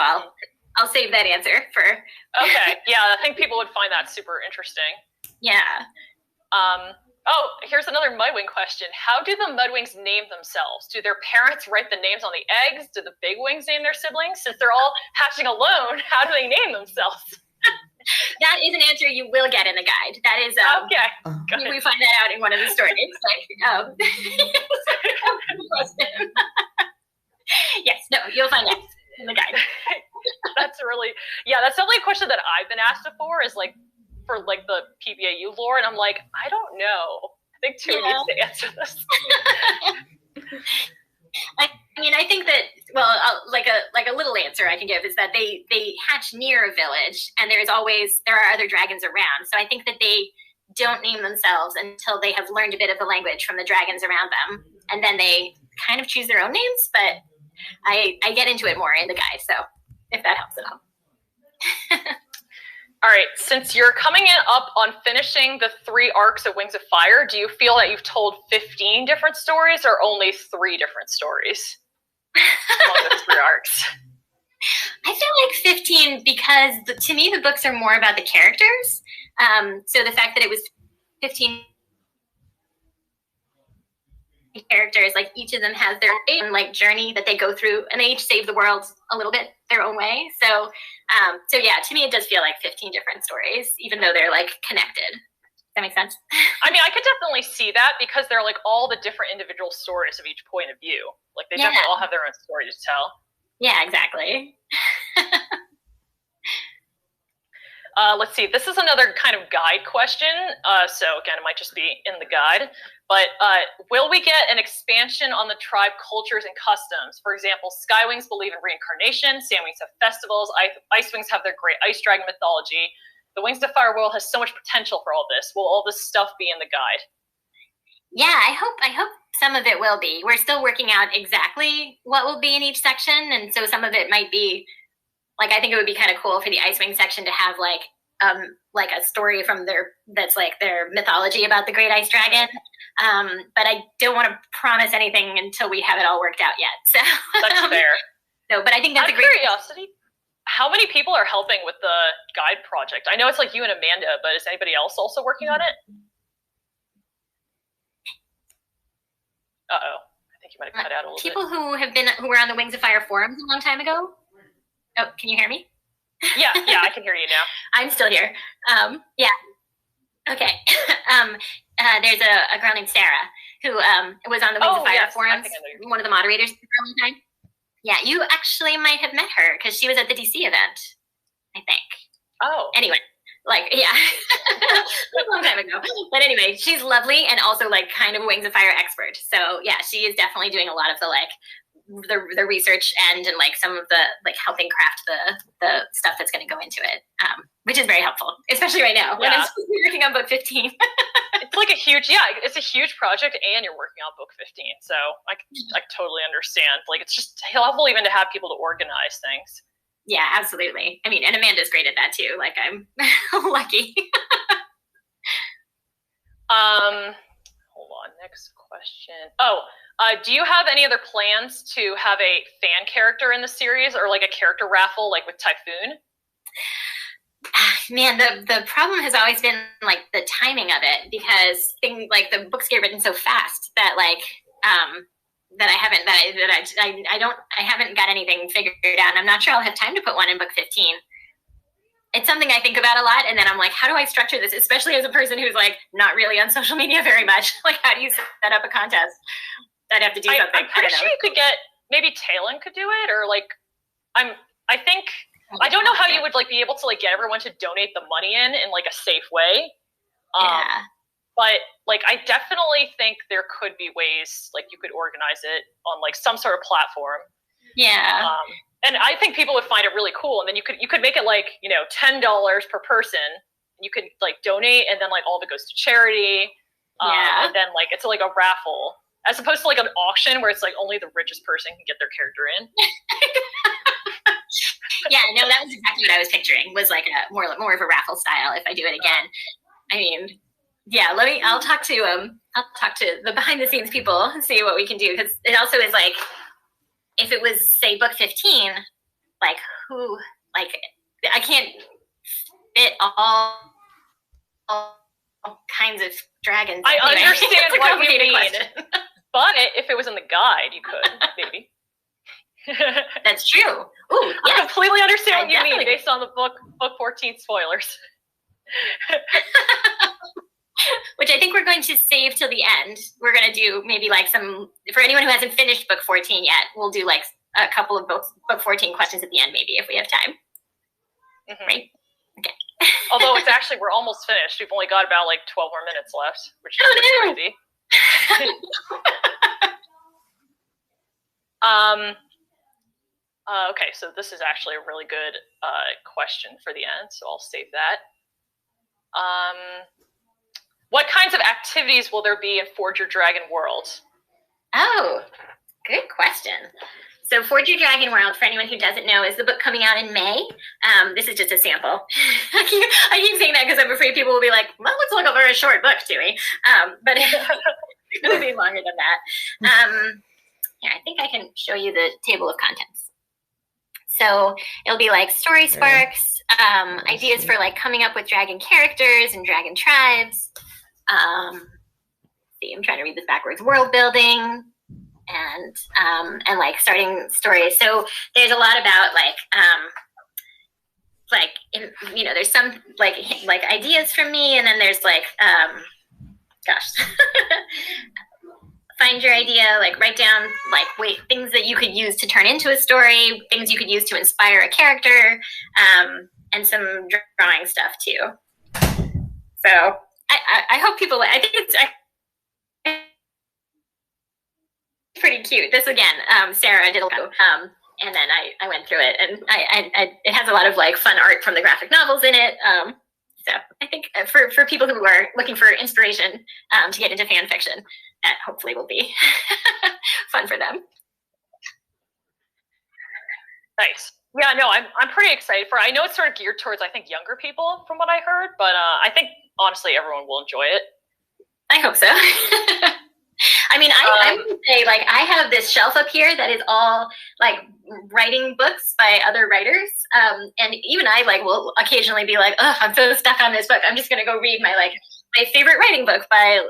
I'll save that answer for... Okay, yeah, I think people would find that super interesting. Yeah. Here's another Mudwing question. How do the Mudwings name themselves? Do their parents write the names on the eggs? Do the Big Wings name their siblings? Since they're all hatching alone, how do they name themselves? That is an answer you will get in the guide. That is okay. We find that out in one of the stories. Yes, no, you'll find out in the guide. That's definitely a question that I've been asked before, is like, for like the PBAU lore, and I'm like, I don't know. I think Tu needs to answer this. I mean, I think that, well, like a little answer I can give is that they hatch near a village, and there are other dragons around. So I think that they don't name themselves until they have learned a bit of the language from the dragons around them, and then they kind of choose their own names. But I get into it more in the guide, so if that helps at all. All right, since you're coming up on finishing the 3 arcs of Wings of Fire, do you feel that you've told 15 different stories or only 3 different stories among the 3 arcs? I feel like 15 because to me the books are more about the characters. So the fact that it was 15 characters, like each of them has their own like journey that they go through, and they each save the world a little bit their own way. So yeah, to me it does feel like 15 different stories, even though they're like connected. Does that make sense? I mean, I could definitely see that because they're like all the different individual stories of each point of view. Like they definitely all have their own story to tell. Yeah, exactly. Let's see. This is another kind of guide question. So again, it might just be in the guide. But will we get an expansion on the tribe cultures and customs? For example, Skywings believe in reincarnation. Sandwings have festivals. Icewings have their great ice dragon mythology. The Wings of Fire world has so much potential for all this. Will all this stuff be in the guide? Yeah, I hope some of it will be. We're still working out exactly what will be in each section, and so some of it might be like, I think it would be kind of cool for the Icewing section to have like like a story from that's like their mythology about the Great Ice Dragon. But I don't want to promise anything until we have it all worked out yet. So that's fair. So, but I think that's out of curiosity, how many people are helping with the guide project? I know it's like you and Amanda, but is anybody else also working on it? Uh-oh. I think you might have cut out a little people bit. who were on the Wings of Fire forums a long time ago. Oh, can you hear me? Yeah, I can hear you now. I'm still here. Yeah. Okay. There's a girl named Sarah who was on the Wings of Fire forums, one of the moderators for a long time. Yeah, you actually might have met her because she was at the DC event, I think. Oh. Anyway, like, yeah, a long time ago. But anyway, she's lovely and also like kind of a Wings of Fire expert. So yeah, she is definitely doing a lot of the like the research and like some of the like helping craft the stuff that's going to go into it, which is very helpful, especially right now when I'm working on book 15. It's like it's a huge project, and you're working on book 15. So I totally understand. Like, it's just helpful even to have people to organize things. Yeah, absolutely. I mean, and Amanda's great at that too. Like, I'm lucky. Hold on. Next question. Do you have any other plans to have a fan character in the series, or like a character raffle, like with Typhoon? Man, the problem has always been like the timing of it, because things like the books get written so fast that like that I haven't got anything figured out. And I'm not sure I'll have time to put one in book 15. It's something I think about a lot, and then I'm like, how do I structure this, especially as a person who's like not really on social media very much? Like, how do you set up a contest? I'd have to do something. I'm pretty sure you could get, maybe Talon could do it, or like I don't know how you would like be able to like get everyone to donate the money in like a safe way. Yeah. But like, I definitely think there could be ways like you could organize it on like some sort of platform. Yeah. And I think people would find it really cool. And then you could make it like, $10 per person. You could like donate, and then like all of it goes to charity. Yeah. And then like it's like a raffle, as opposed to like an auction where it's like only the richest person can get their character in. Yeah, no, that was exactly what I was picturing, was like a more of a raffle style if I do it again. I mean, yeah, I'll talk to the behind the scenes people and see what we can do, because it also is like, if it was say book 15, like who, like I can't fit all kinds of dragons. I understand what you mean. Question. But if it was in the guide, you could maybe. That's true. Ooh, yes. I completely understand what you mean based on the book 14 spoilers. Which I think we're going to save till the end. We're going to do maybe like for anyone who hasn't finished book 14 yet, we'll do like a couple of book 14 questions at the end, maybe, if we have time. Mm-hmm. Right? Okay. Although we're almost finished. We've only got about like 12 more minutes left, which is crazy. Okay, so this is actually a really good question for the end, so I'll save that. What kinds of activities will there be in Forge Your Dragon World? Oh, good question. So Forge Your Dragon World, for anyone who doesn't know, is the book coming out in May. This is just a sample. I keep saying that because I'm afraid people will be like, well, let's look over a short book, Dewey. But it's going to be longer than that. Here, I think I can show you the table of contents. So it'll be like story sparks, ideas for like coming up with dragon characters and dragon tribes. I'm trying to read this backwards. World building and like starting stories. So there's a lot about there's some like ideas from me, and then there's like find your idea, like write down like things that you could use to turn into a story, things you could use to inspire a character, and some drawing stuff too. So I hope people, I think it's pretty cute. This again, Sarah did and then I went through it, and it has a lot of like fun art from the graphic novels in it. So I think for people who are looking for inspiration to get into fan fiction, that hopefully will be fun for them. Nice. Yeah, no, I'm pretty excited for it. I know it's sort of geared towards, I think, younger people from what I heard, but I think, honestly, everyone will enjoy it. I hope so. I mean, I would say, like, I have this shelf up here that is all, like, writing books by other writers. And even I, like, will occasionally be like, oh, I'm so stuck on this book. I'm just going to go read my favorite writing book by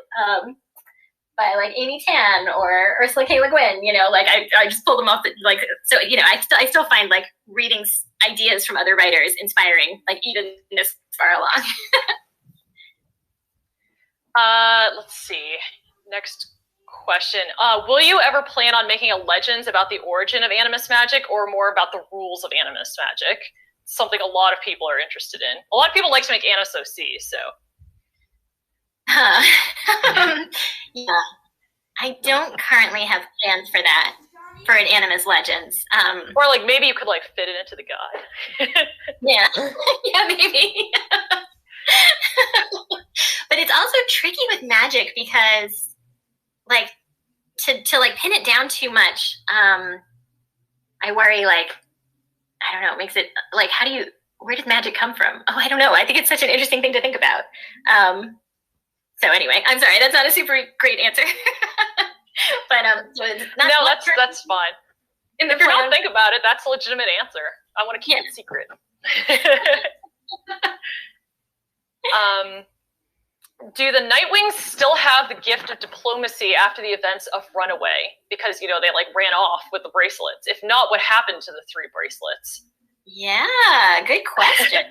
like Amy Tan or Ursula K. Le Guin, you know, like I just pull them off, like, so, you know, I still find like reading ideas from other writers inspiring, like even this far along. Let's see. Next question. Will you ever plan on making a Legends about the origin of animus magic or more about the rules of animus magic? Something a lot of people are interested in. A lot of people like to make Animus OC, so. Yeah, I don't currently have plans for that, for an Animus Legends. Or like maybe you could like fit it into the guide. Yeah, yeah, maybe. But it's also tricky with magic because, like, to like pin it down too much, I worry, like, I don't know, it makes it like, where does magic come from? Oh, I don't know. I think it's such an interesting thing to think about. So anyway, I'm sorry, that's not a super great answer. But so it's not, no, that's fine. If you're not thinking about it, that's a legitimate answer. I want to keep it secret. Do the Nightwings still have the gift of diplomacy after the events of Runaway? Because, you know, they like ran off with the bracelets. If not, what happened to the 3 bracelets? Yeah, good question.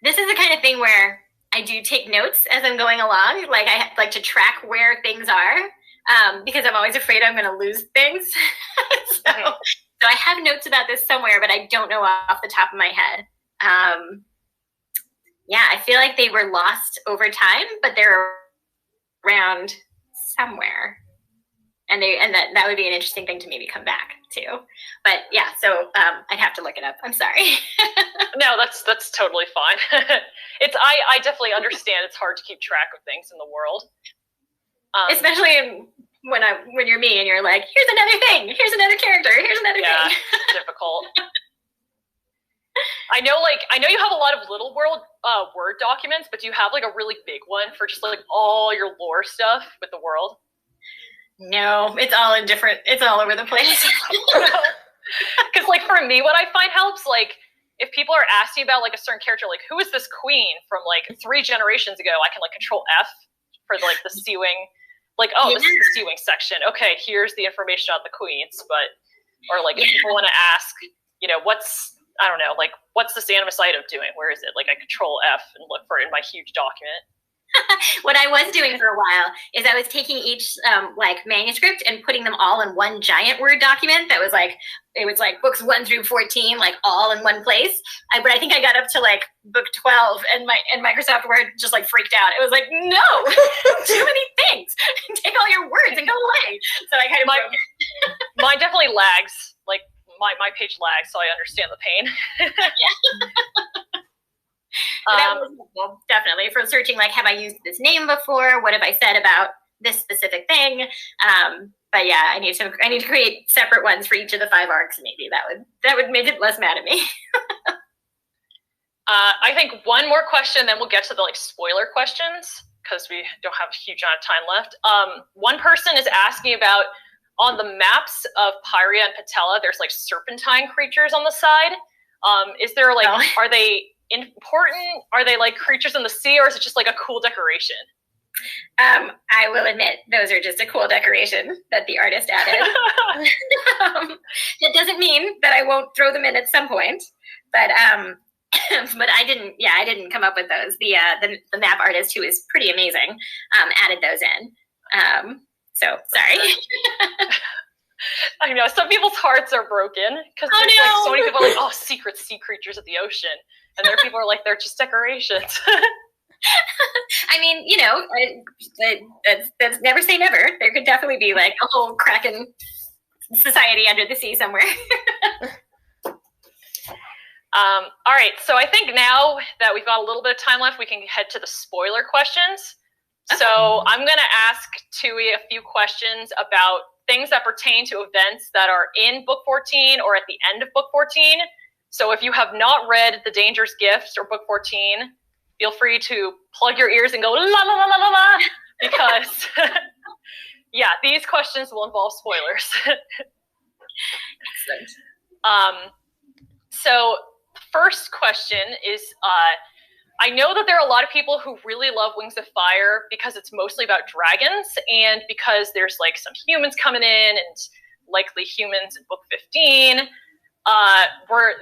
This is the kind of thing where I do take notes as I'm going along. Like, I like to track where things are, because I'm always afraid I'm going to lose things. So I have notes about this somewhere, but I don't know off the top of my head. Yeah, I feel like they were lost over time, but they're around somewhere. And that would be an interesting thing to maybe come back to. But yeah, so I'd have to look it up. I'm sorry. No, that's totally fine. I definitely understand it's hard to keep track of things in the world. Especially when you're me and you're like, here's another thing, here's another character, here's another thing. Yeah, it's difficult. I know you have a lot of little Word documents, but do you have like a really big one for just like all your lore stuff with the world? No, it's all over the place. Because like for me, what I find helps, like if people are asking about like a certain character, like who is this queen from like 3 generations ago, I can like Control F for like the Sea-Wing. Like, oh, yeah. This is the Sea-Wing section. Okay, here's the information about the queens. Or like if people want to ask, you know, what's this animus item doing? Where is it? Like I Control F and look for it in my huge document. What I was doing for a while is I was taking each like manuscript and putting them all in one giant Word document that was like, it was like books 1 through 14, like all in one place. But I think I got up to like book 12 and Microsoft Word just like freaked out. It was like, no, too many things. Take all your words and go away. So I kind of broke it. Mine definitely lags. Like my page lags, so I understand the pain. Yeah. That was helpful, definitely, for searching, like, have I used this name before? What have I said about this specific thing? But yeah, I need to create separate ones for each of the 5 arcs. Maybe that would make it less mad at me. I think one more question, then we'll get to the like spoiler questions because we don't have a huge amount of time left. One person is asking about on the maps of Pyria and Patella, there's like serpentine creatures on the side. Is there like, Are they important? Are they like creatures in the sea, or is it just like a cool decoration? I will admit those are just a cool decoration that the artist added. That doesn't mean that I won't throw them in at some point, but I didn't come up with those. The map artist, who is pretty amazing, added those in. So sorry. I know some people's hearts are broken because there's like so many people are like, oh, secret sea creatures of the ocean, and there are people who are like, they're just decorations. I mean, you know, that's never say never. There could definitely be like a whole Kraken society under the sea somewhere. All right, so I think now that we've got a little bit of time left, we can head to the spoiler questions. Okay. So I'm going to ask Tui a few questions about things that pertain to events that are in book 14 or at the end of book 14. So if you have not read The Dangerous Gift or book 14, feel free to plug your ears and go la la la la la la, because yeah, these questions will involve spoilers. Excellent. So first question is, I know that there are a lot of people who really love Wings of Fire because it's mostly about dragons, and because there's like some humans coming in, and likely humans in book 15.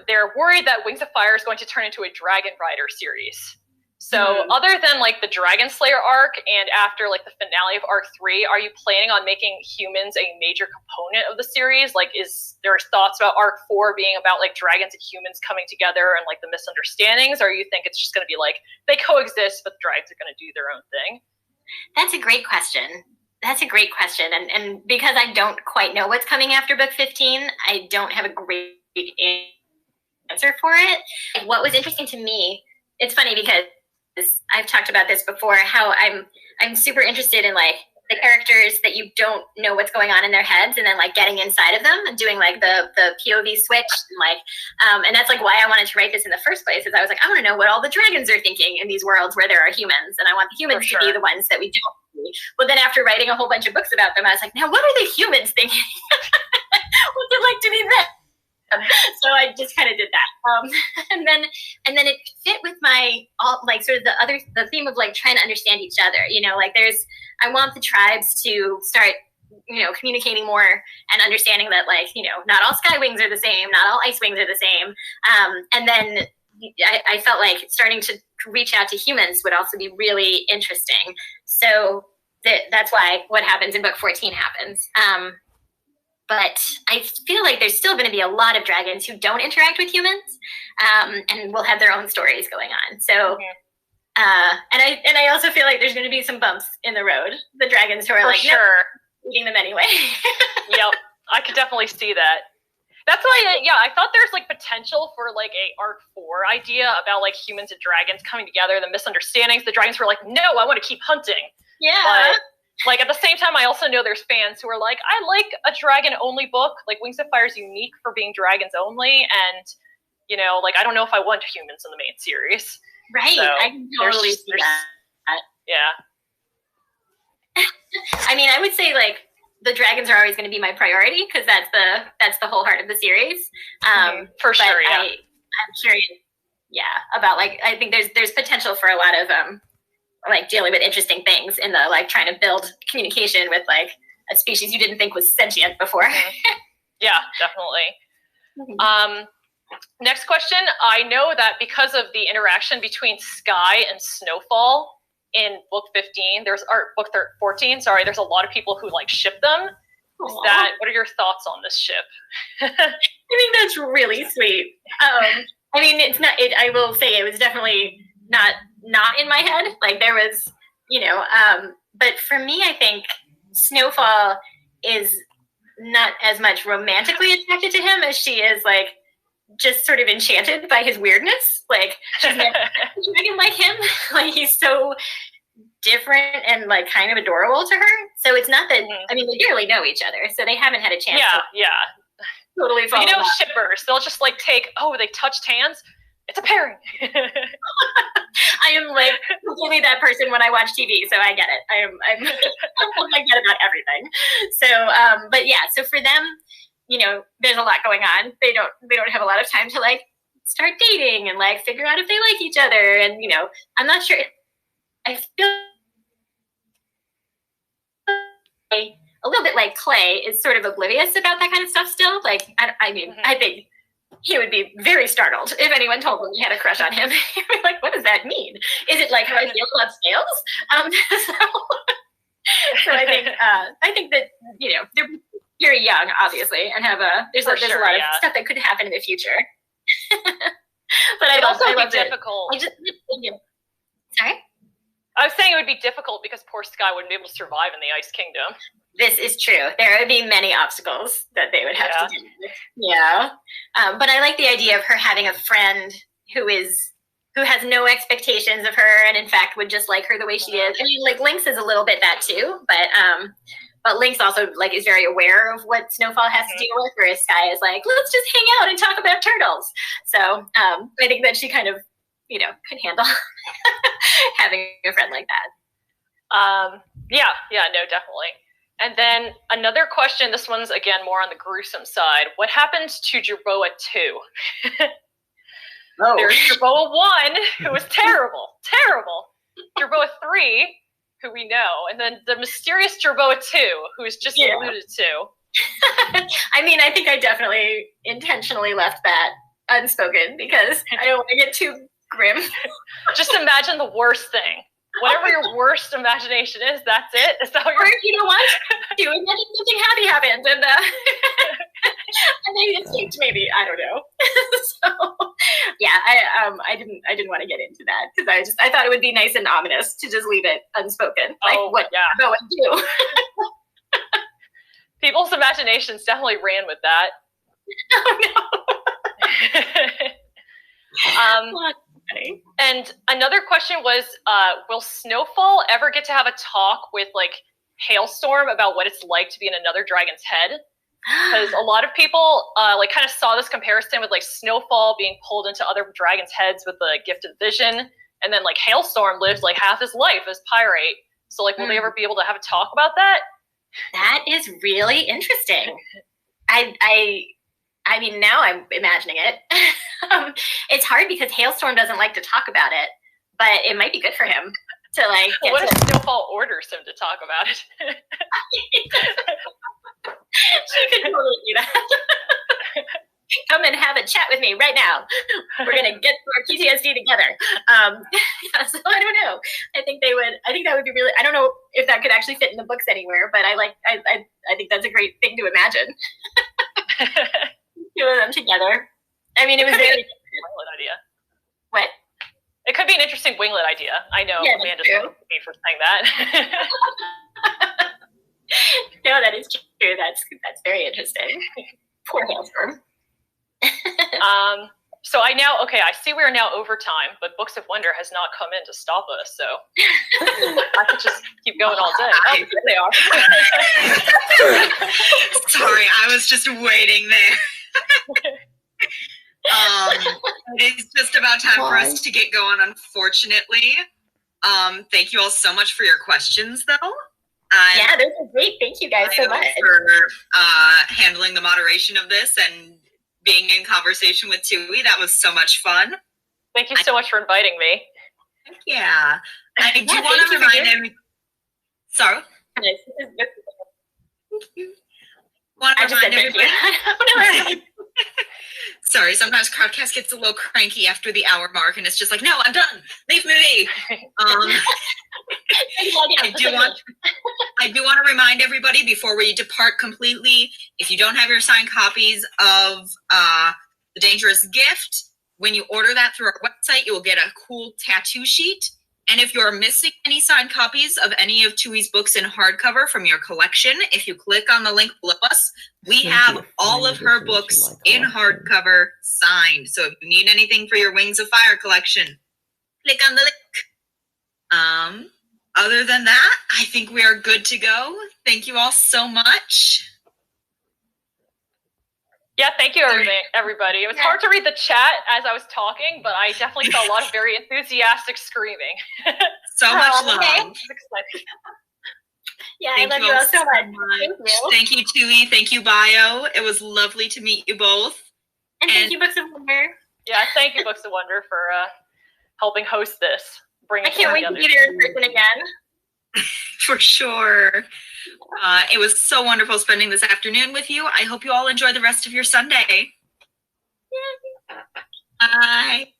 They're worried that Wings of Fire is going to turn into a Dragon Rider series. So other than like the Dragon Slayer arc and after like the finale of arc 3, are you planning on making humans a major component of the series? Like, is there thoughts about arc 4 being about like dragons and humans coming together and like the misunderstandings? Or you think it's just going to be like they coexist, but the dragons are going to do their own thing? That's a great question. And because I don't quite know what's coming after book 15, I don't have a great answer for it. What was interesting to me, it's funny because I've talked about this before, how I'm super interested in like the characters that you don't know what's going on in their heads, and then like getting inside of them and doing like the POV switch, and like and that's like why I wanted to write this in the first place, is I was like, I want to know what all the dragons are thinking in these worlds where there are humans, and I want the humans to be the ones that we don't see. But then after writing a whole bunch of books about them, I was like, now what are the humans thinking? What's it like to be them? So I just kind of did that, and then it fit with my like sort of the theme of like trying to understand each other. You know, like I want the tribes to start, you know, communicating more and understanding that, like, you know, not all sky wings are the same, not all ice wings are the same. And then I felt like starting to reach out to humans would also be really interesting. So that's why what happens in book 14 happens. But I feel like there's still going to be a lot of dragons who don't interact with humans, and will have their own stories going on. So, and I also feel like there's going to be some bumps in the road. The dragons who are like, sure, nope, eating them anyway. Yep, I could definitely see that. That's why, I thought there's like potential for like a arc 4 idea about like humans and dragons coming together, the misunderstandings. The dragons were like, no, I want to keep hunting. Yeah. But, like, at the same time, I also know there's fans who are like, I like a dragon-only book. Like, Wings of Fire is unique for being dragons only, and, you know, like, I don't know if I want humans in the main series. Right, so I can totally see that. Yeah. I mean, I would say, like, the dragons are always going to be my priority, because that's the whole heart of the series. For sure, yeah. I'm curious, about, like, I think there's potential for a lot of, like, dealing with interesting things in the, like, trying to build communication with, like, a species you didn't think was sentient before. Yeah, definitely. Next question. I know that because of the interaction between Sky and Snowfall in book 15, book 14, sorry, there's a lot of people who, like, ship them. What are your thoughts on this ship? I think that's really sweet. I mean, I will say it was definitely not in my head. Like, there was, but for me, I think Snowfall is not as much romantically attracted to him as she is, like, just sort of enchanted by his weirdness. Like, she's never a dragon like him. Like, he's so different and, like, kind of adorable to her. So it's not that, I mean, they barely know each other, so they haven't had a chance to totally fall in love. Shippers, they'll just, like, they touched hands. It's a pairing. I am, like, completely that person when I watch TV, so I get it. I'm I get about everything. So, but yeah, so for them, there's a lot going on. They don't have a lot of time to, like, start dating and, like, figure out if they like each other. And, I'm not sure. I feel a little bit like Clay is sort of oblivious about that kind of stuff still. Like, I mean, I think he would be very startled if anyone told him he had a crush on him. He'd be like, what does that mean? Is it like how I feel about scales? So I think that, they're very young, obviously, and there's a lot of stuff that could happen in the future. But It'd also be difficult. Sorry? I was saying it would be difficult because poor Sky wouldn't be able to survive in the Ice Kingdom. This is true. There would be many obstacles that they would have to deal with. Yeah. But I like the idea of her having a friend who has no expectations of her and, in fact, would just like her the way she is. I mean, like, Lynx is a little bit that too, but Lynx also like is very aware of what Snowfall has to deal with, whereas Sky is like, let's just hang out and talk about turtles. So I think that she kind of, you know, could handle having a friend like that. Yeah, no, definitely. And then another question, this one's again more on the gruesome side. What happens to Jerboa 2? There's Jerboa 1, who was terrible. Jerboa 3, who we know, and then the mysterious Jerboa 2, who is just alluded to. I mean, I think I definitely intentionally left that unspoken because I don't want to get too grim. Just imagine the worst thing. Whatever your worst imagination is, that's it. Is that what or you know what? Do imagine something happy happened and and they escaped maybe. I don't know. So yeah, I didn't want to get into that because I thought it would be nice and ominous to just leave it unspoken. Like what go and do. People's imaginations definitely ran with that. Oh no. And another question was, will Snowfall ever get to have a talk with like Hailstorm about what it's like to be in another dragon's head? Because a lot of people like kind of saw this comparison with like Snowfall being pulled into other dragons' heads with the gifted vision, and then like Hailstorm lived like half his life as Pyrite. So like, will they ever be able to have a talk about that? That is really interesting. I mean, now I'm imagining it. It's hard because Hailstorm doesn't like to talk about it, but it might be good for him to like. What if Snowfall orders him to talk about it? She could totally do that. Come and have a chat with me right now. We're gonna get our PTSD together. Yeah, so I don't know. I think that would be really. I don't know if that could actually fit in the books anywhere, but I think that's a great thing to imagine. Two of them together. I mean, it was very winglet idea. What? It could be an interesting winglet idea. I know Amanda's mad at me for saying that. No, that is true. That's very interesting. Poor Hailstorm. So I see we are now over time, but Books of Wonder has not come in to stop us, so I could just keep going all day. Oh, here they are. Sorry, I was just waiting there. It's just about time for us to get going, unfortunately. Thank you all so much for your questions, though. Yeah, those are great. Thank you guys so much for handling the moderation of this and being in conversation with Tui. That was so much fun. Thank you so much for inviting me. Yeah. I do want to remind everyone. Sorry? Thank you. Want to remind everybody. Sorry, sometimes Crowdcast gets a little cranky after the hour mark, and it's just like, no, I'm done. Leave me be. I do want to remind everybody before we depart completely, if you don't have your signed copies of The Dangerous Gift, when you order that through our website, you will get a cool tattoo sheet. And if you're missing any signed copies of any of Tui's books in hardcover from your collection, if you click on the link below us, we have all of her books in hardcover signed. So if you need anything for your Wings of Fire collection, click on the link. Other than that, I think we are good to go. Thank you all so much. Yeah, thank you, everybody. It was hard to read the chat as I was talking, but I definitely saw a lot of very enthusiastic screaming. So much love. Yeah, I love you all so much. Thank you, Tui. Thank you, Bio. It was lovely to meet you both. And thank you, Books of Wonder. Yeah, thank you, Books of Wonder, for helping host this. I can't wait to be there in person again. For sure. It was so wonderful spending this afternoon with you. I hope you all enjoy the rest of your Sunday. Yay. Bye.